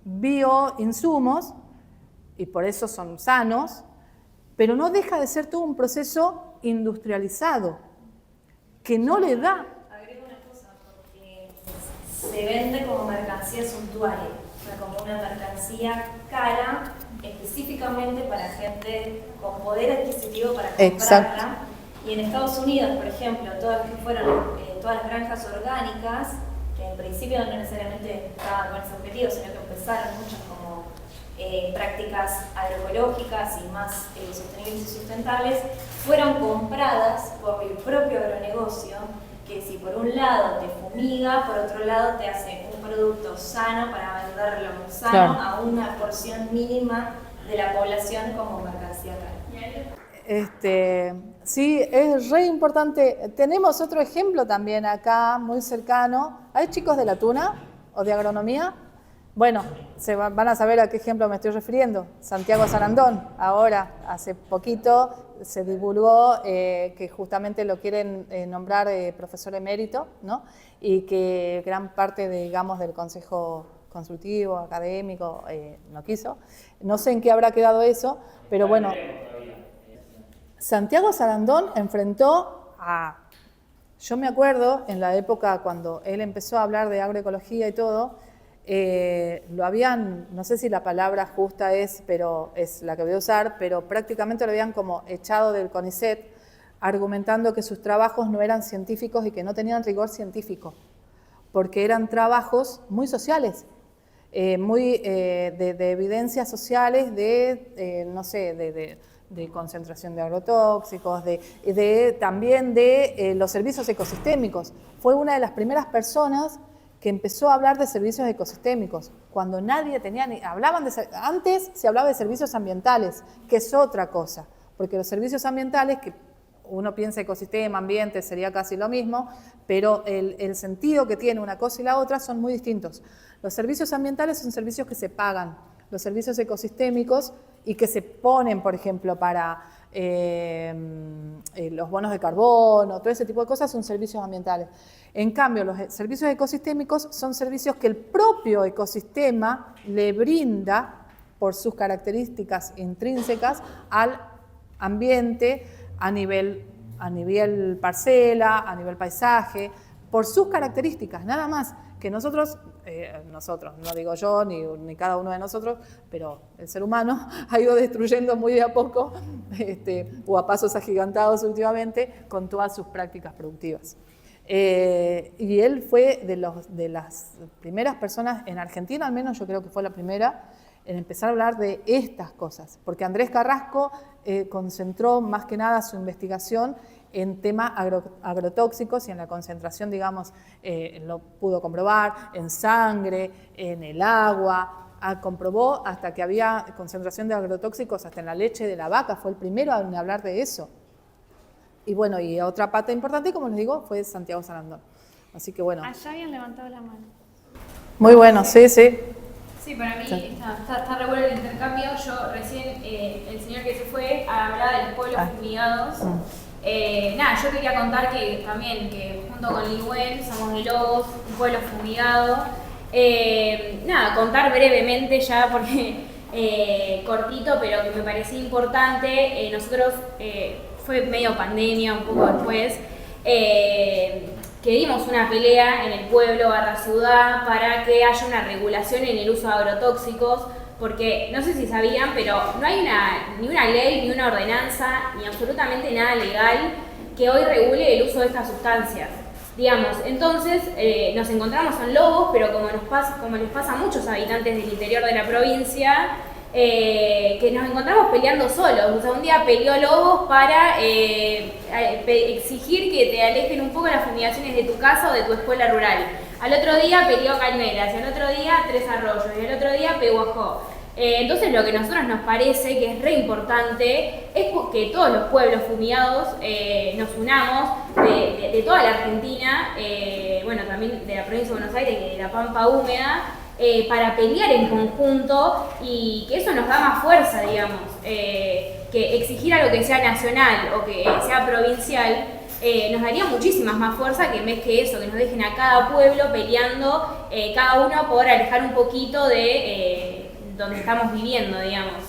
bioinsumos, y por eso son sanos, pero no deja de ser todo un proceso industrializado, que no le da. Agrego una cosa, porque se vende como mercancía suntuaria, o sea, como una mercancía cara, específicamente para gente con poder adquisitivo para comprarla. Exacto. Y en Estados Unidos, por ejemplo, todas las que fueron todas las granjas orgánicas, que en principio no necesariamente estaban con ese objetivo, sino que empezaron muchas como prácticas agroecológicas y más sostenibles y sustentables, fueron compradas por el propio agronegocio, que si por un lado te fumiga, por otro lado te hace un producto sano para venderlo sano, claro, a una porción mínima de la población como mercancía cara. Sí, es re importante. Tenemos otro ejemplo también acá, muy cercano. ¿Hay chicos de la Tuna o de agronomía? Bueno, van a saber a qué ejemplo me estoy refiriendo. Santiago Sarandón, ahora, hace poquito, se divulgó que justamente lo quieren nombrar profesor emérito, ¿no? Y que gran parte, digamos, del consejo consultivo, académico, no quiso. No sé en qué habrá quedado eso, pero bueno. Santiago Sarandón enfrentó a... Yo me acuerdo, en la época cuando él empezó a hablar de agroecología y todo, lo habían, no sé si la palabra justa es, pero es la que voy a usar, pero prácticamente lo habían como echado del CONICET, argumentando que sus trabajos no eran científicos y que no tenían rigor científico, porque eran trabajos muy sociales, muy de evidencias sociales, no sé, de concentración de agrotóxicos, también de los servicios ecosistémicos. Fue una de las primeras personas que empezó a hablar de servicios ecosistémicos, cuando nadie tenía ni... Antes se hablaba de servicios ambientales, que es otra cosa, porque los servicios ambientales, que uno piensa ecosistema, ambiente, sería casi lo mismo, pero el sentido que tiene una cosa y la otra son muy distintos. Los servicios ambientales son servicios que se pagan, los servicios ecosistémicos y que se ponen, por ejemplo, para los bonos de carbono, todo ese tipo de cosas son servicios ambientales. En cambio, los servicios ecosistémicos son servicios que el propio ecosistema le brinda por sus características intrínsecas al ambiente a nivel parcela, a nivel paisaje, por sus características, nada más. Que nosotros, no digo yo ni cada uno de nosotros, pero el ser humano ha ido destruyendo muy de a poco, o a pasos agigantados últimamente, con todas sus prácticas productivas. Y él fue de las primeras personas, en Argentina al menos, yo creo que fue la primera, en empezar a hablar de estas cosas, porque Andrés Carrasco concentró más que nada su investigación en temas agrotóxicos y en la concentración, digamos, lo pudo comprobar, en sangre, en el agua, comprobó hasta que había concentración de agrotóxicos hasta en la leche de la vaca, fue el primero en hablar de eso. Y bueno, y otra pata importante, como les digo, fue Santiago Sarandon. Así que bueno. Allá habían levantado la mano. Muy bueno, sí, sí. Sí, para mí está re bueno el intercambio. Yo recién, el señor que se fue, hablaba de los pueblos fumigados. Nada, yo quería contar que también, que junto con Ligüen somos de Lobos, un pueblo fumigado. Nada, contar brevemente ya, porque cortito, pero que me parecía importante. Nosotros, fue medio pandemia, un poco después, que dimos una pelea en el pueblo / ciudad para que haya una regulación en el uso de agrotóxicos, porque no sé si sabían, pero no hay ni una ley, ni una ordenanza, ni absolutamente nada legal que hoy regule el uso de estas sustancias. Digamos, entonces nos encontramos en Lobos, pero como les pasa a muchos habitantes del interior de la provincia, que nos encontramos peleando solos. O sea, un día peleó Lobos para exigir que te alejen un poco las fumigaciones de tu casa o de tu escuela rural. Al otro día peleó Cañuelas, y al otro día Tres Arroyos, y al otro día Pehuajó. Entonces lo que a nosotros nos parece que es re importante es que todos los pueblos fumigados nos unamos de toda la Argentina, bueno, también de la provincia de Buenos Aires, que de la Pampa Húmeda, para pelear en conjunto, y que eso nos da más fuerza, digamos, que exigir algo que sea nacional o que sea provincial nos daría muchísimas más fuerza que en vez que eso, que nos dejen a cada pueblo peleando, cada uno por alejar un poquito de donde estamos viviendo, digamos.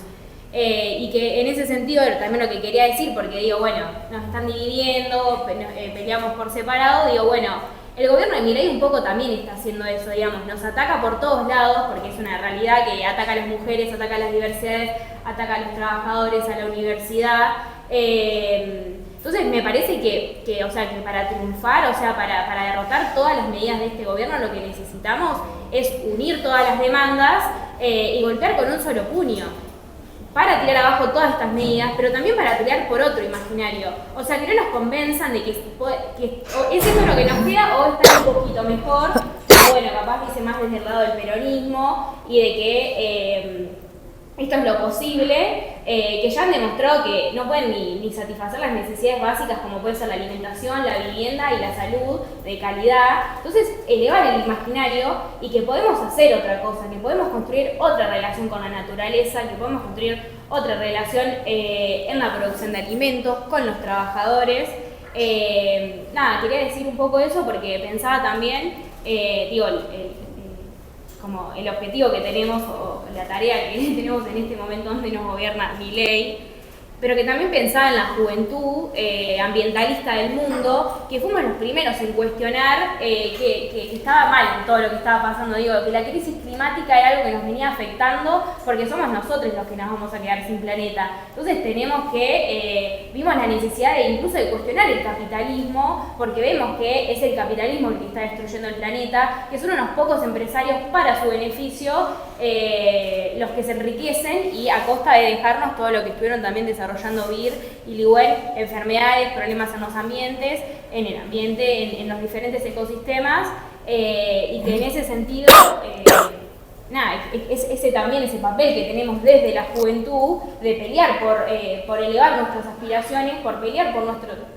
Y que en ese sentido también lo que quería decir, porque digo, bueno, nos están dividiendo, peleamos por separado, digo, bueno, el gobierno de Milei un poco también está haciendo eso, digamos, nos ataca por todos lados, porque es una realidad que ataca a las mujeres, ataca a las diversidades, ataca a los trabajadores, a la universidad. Entonces me parece que, o sea, que para triunfar, o sea, para derrotar todas las medidas de este gobierno, lo que necesitamos es unir todas las demandas y golpear con un solo puño, para tirar abajo todas estas medidas, pero también para pelear por otro imaginario. O sea, que no nos convenzan de que es esto lo que nos queda o está un poquito mejor, o bueno, capaz dice más desde el lado del peronismo y de que esto es lo posible, que ya han demostrado que no pueden ni satisfacer las necesidades básicas como puede ser la alimentación, la vivienda y la salud de calidad. Entonces, elevar el imaginario y que podemos hacer otra cosa, que podemos construir otra relación con la naturaleza, que podemos construir otra relación en la producción de alimentos, con los trabajadores. Nada, quería decir un poco eso porque pensaba también, digo, como el objetivo que tenemos o la tarea que tenemos en este momento donde nos gobierna Milei, pero que también pensaba en la juventud ambientalista del mundo, que fuimos los primeros en cuestionar que estaba mal todo lo que estaba pasando. Digo, que la crisis climática era algo que nos venía afectando porque somos nosotros los que nos vamos a quedar sin planeta. Entonces tenemos que, vimos la necesidad de incluso de cuestionar el capitalismo, porque vemos que es el capitalismo el que está destruyendo el planeta, que son unos pocos empresarios para su beneficio los que se enriquecen y a costa de dejarnos todo lo que estuvieron también desarrollando BIR y Ligüen, enfermedades, problemas en los ambientes, en el ambiente, en los diferentes ecosistemas, y que en ese sentido, nada, ese también ese papel que tenemos desde la juventud de pelear por elevar nuestras aspiraciones, por pelear por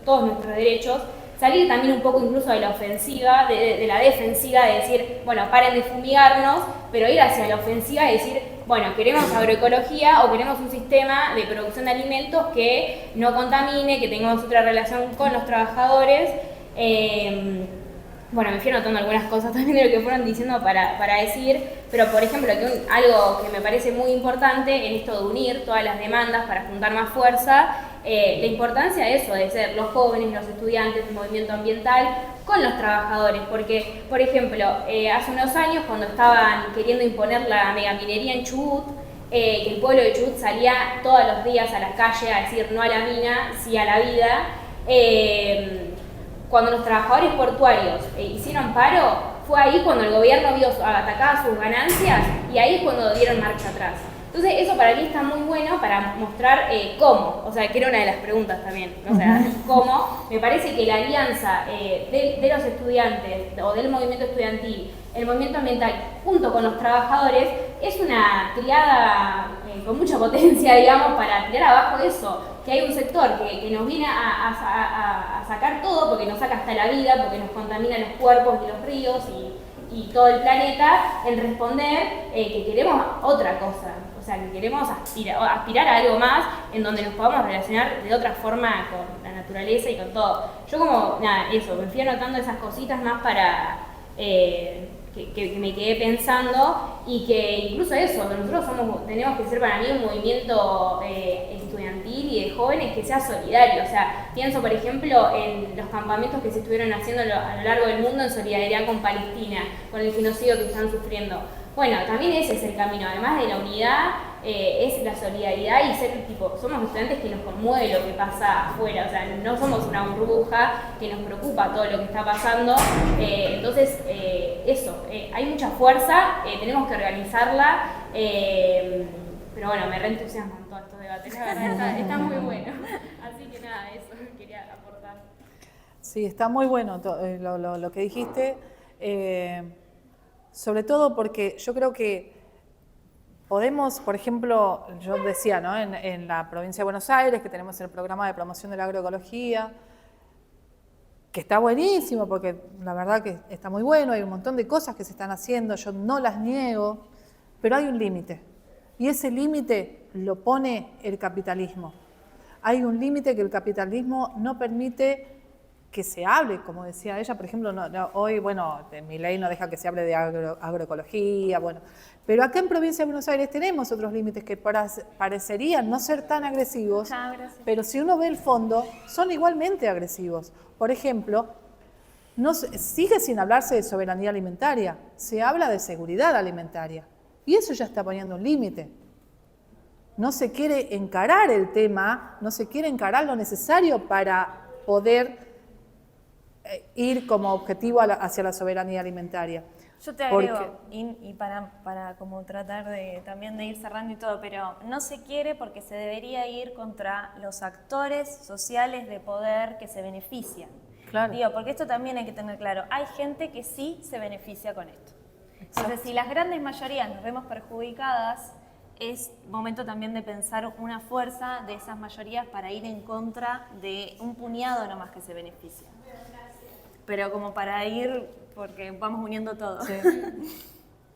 todos nuestros derechos, salir también un poco incluso de la ofensiva, de la defensiva, de decir, bueno, paren de fumigarnos, pero ir hacia la ofensiva y decir, bueno, queremos agroecología o queremos un sistema de producción de alimentos que no contamine, que tengamos otra relación con los trabajadores. Bueno, me fui anotando algunas cosas también de lo que fueron diciendo para decir, pero por ejemplo, algo que me parece muy importante en esto de unir todas las demandas para juntar más fuerza, la importancia de eso, de ser los jóvenes, los estudiantes, el movimiento ambiental, con los trabajadores, porque, por ejemplo, hace unos años cuando estaban queriendo imponer la megaminería en Chubut, que el pueblo de Chubut salía todos los días a la calle a decir no a la mina, sí a la vida, cuando los trabajadores portuarios hicieron paro, fue ahí cuando el gobierno vio atacadas sus ganancias y ahí es cuando dieron marcha atrás. Entonces eso para mí está muy bueno para mostrar cómo, o sea, que era una de las preguntas también, o sea, cómo. Me parece que la alianza de los estudiantes o del movimiento estudiantil, el movimiento ambiental, junto con los trabajadores, es una triada con mucha potencia, digamos, para tirar abajo eso, que hay un sector que nos viene a sacar todo, porque nos saca hasta la vida, porque nos contamina los cuerpos y los ríos y todo el planeta, en responder que queremos otra cosa, o sea, que queremos aspirar a algo más en donde nos podamos relacionar de otra forma con la naturaleza y con todo. Yo como, nada, eso, me fui anotando esas cositas más para que me quedé pensando y que incluso eso, nosotros tenemos que ser para mí un movimiento estudiantil y de jóvenes que sea solidario. O sea, pienso por ejemplo en los campamentos que se estuvieron haciendo a lo largo del mundo en solidaridad con Palestina, con el genocidio que están sufriendo. Bueno, también ese es el camino, además de la unidad, es la solidaridad y ser tipo, somos estudiantes que nos conmueve lo que pasa afuera, o sea, no somos una burbuja que nos preocupa todo lo que está pasando, entonces eso, hay mucha fuerza, tenemos que organizarla, pero bueno, me reentusiasman todos estos debates, la verdad, está muy bueno, así que nada, eso quería aportar. Sí, está muy bueno lo que dijiste, sobre todo porque yo creo que podemos, por ejemplo, yo decía, ¿no? En la provincia de Buenos Aires, que tenemos el programa de promoción de la agroecología, que está buenísimo, porque la verdad que está muy bueno, hay un montón de cosas que se están haciendo, yo no las niego, pero hay un límite. Y ese límite lo pone el capitalismo. Hay un límite que el capitalismo no permite que se hable, como decía ella, por ejemplo, hoy, bueno, mi ley no deja que se hable de agroecología, bueno, pero acá en Provincia de Buenos Aires tenemos otros límites que parecerían no ser tan agresivos, pero si uno ve el fondo, son igualmente agresivos. Por ejemplo, sigue sin hablarse de soberanía alimentaria, se habla de seguridad alimentaria, y eso ya está poniendo un límite. No se quiere encarar el tema, no se quiere encarar lo necesario para poder ir como objetivo hacia la soberanía alimentaria. Yo te agrego, y para como tratar también de ir cerrando y todo, pero no se quiere porque se debería ir contra los actores sociales de poder que se benefician. Claro. Digo, porque esto también hay que tener claro, hay gente que sí se beneficia con esto. Entonces, si las grandes mayorías nos vemos perjudicadas, es momento también de pensar una fuerza de esas mayorías para ir en contra de un puñado nomás que se beneficia. Pero como para ir, porque vamos uniendo todo.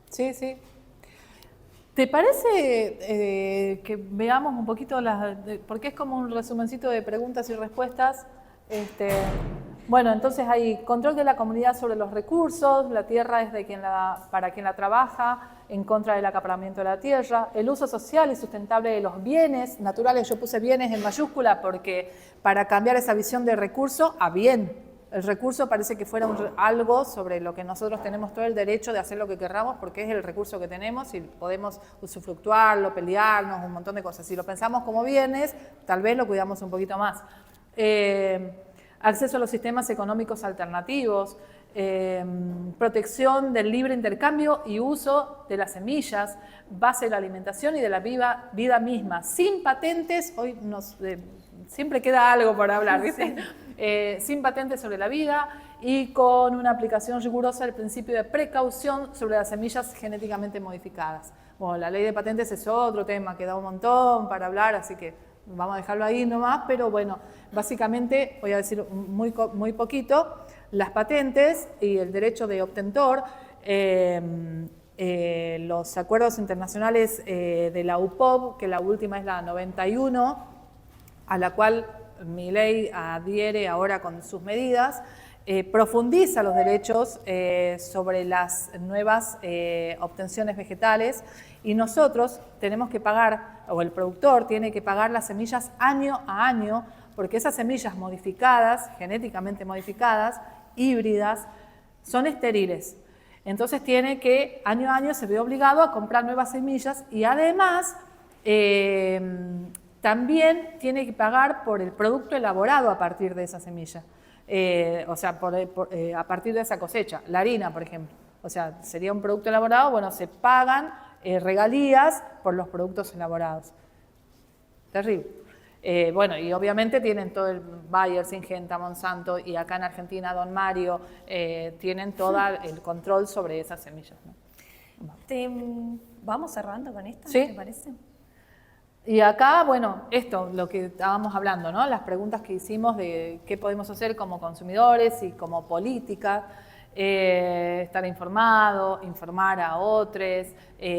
Sí, sí. ¿Te parece que veamos un poquito porque es como un resumencito de preguntas y respuestas? Bueno, entonces hay control de la comunidad sobre los recursos, la tierra es para quien la trabaja, en contra del acaparamiento de la tierra, el uso social y sustentable de los bienes naturales, yo puse bienes en mayúscula porque para cambiar esa visión de recurso a bien. El recurso parece que fuera algo sobre lo que nosotros tenemos todo el derecho de hacer lo que querramos porque es el recurso que tenemos y podemos usufructuarlo, pelearnos, un montón de cosas. Si lo pensamos como bienes, tal vez lo cuidamos un poquito más. Acceso a los sistemas económicos alternativos, protección del libre intercambio y uso de las semillas, base de la alimentación y de la vida misma, sin patentes, hoy siempre queda algo por hablar, ¿viste? Sin patentes sobre la vida y con una aplicación rigurosa del principio de precaución sobre las semillas genéticamente modificadas. Bueno, la ley de patentes es otro tema que da un montón para hablar, así que vamos a dejarlo ahí nomás, pero bueno, básicamente, voy a decir muy poquito, las patentes y el derecho de obtentor, los acuerdos internacionales de la UPOV, que la última es la 91, a la cual mi ley adhiere ahora con sus medidas, profundiza los derechos sobre las nuevas obtenciones vegetales y nosotros tenemos que pagar, o el productor tiene que pagar las semillas año a año, porque esas semillas modificadas, genéticamente modificadas, híbridas, son estériles. Entonces tiene que, año a año, se ve obligado a comprar nuevas semillas y además también tiene que pagar por el producto elaborado a partir de esa semilla. O sea, a partir de esa cosecha. La harina, por ejemplo. O sea, sería un producto elaborado, bueno, se pagan regalías por los productos elaborados. Terrible. Bueno, y obviamente tienen todo el Bayer, Syngenta, Monsanto, y acá en Argentina Don Mario, tienen todo el control sobre esas semillas, ¿no? Vamos cerrando con esto, ¿Sí? ¿te parece? Y acá, bueno, esto, lo que estábamos hablando, ¿no? Las preguntas que hicimos de qué podemos hacer como consumidores y como política, estar informado, informar a otros,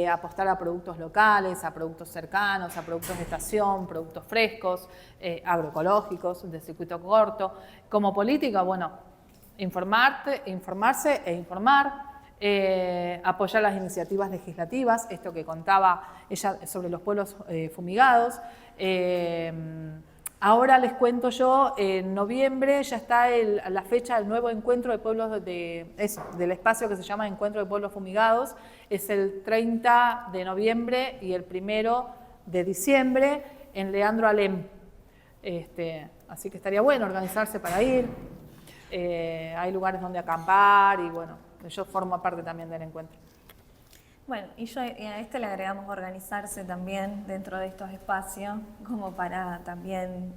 apostar a productos locales, a productos cercanos, a productos de estación, productos frescos, agroecológicos, de circuito corto. Como política, bueno, informarse e informar. Apoyar las iniciativas legislativas, esto que contaba ella sobre los pueblos fumigados. Ahora les cuento yo, en noviembre ya está la fecha del nuevo encuentro de pueblos del espacio que se llama Encuentro de Pueblos Fumigados. Es el 30 de noviembre y el 1 de diciembre en Leandro Alem. Así que estaría bueno organizarse para ir. Hay lugares donde acampar y bueno, yo formo parte también del encuentro. Bueno, y a esto le agregamos organizarse también dentro de estos espacios, como para también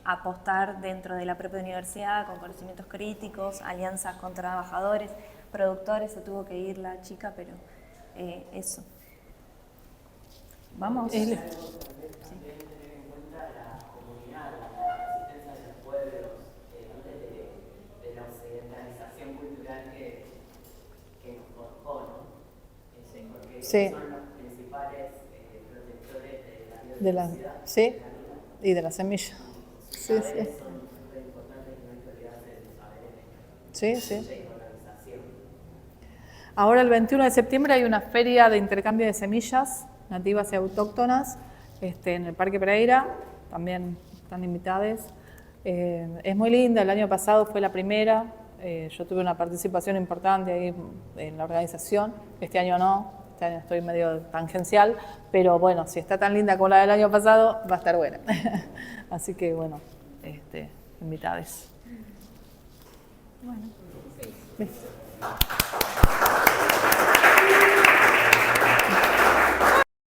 apostar dentro de la propia universidad con conocimientos críticos, alianzas con trabajadores, productores. Se tuvo que ir la chica, pero eso. Vamos. También tener en cuenta la comunidad, la resistencia de los pueblos, antes de la occidentalización cultural que nos forjó, ¿no? Porque Sí. son los principales protectores de la De la, biodiversidad. sí, y de la semilla. Sí, Los sí. saberes son súper importantes y no hay que olvidarse de los saberes Sí, sí. de organización. Ahora el 21 de septiembre hay una feria de intercambio de semillas nativas y autóctonas en el Parque Pereira, también están invitados. Es muy linda, el año pasado fue la primera, yo tuve una participación importante ahí en la organización, este año no, este año estoy medio tangencial, pero bueno, si está tan linda como la del año pasado, va a estar buena. Así que bueno, invitados. Bueno. Listo.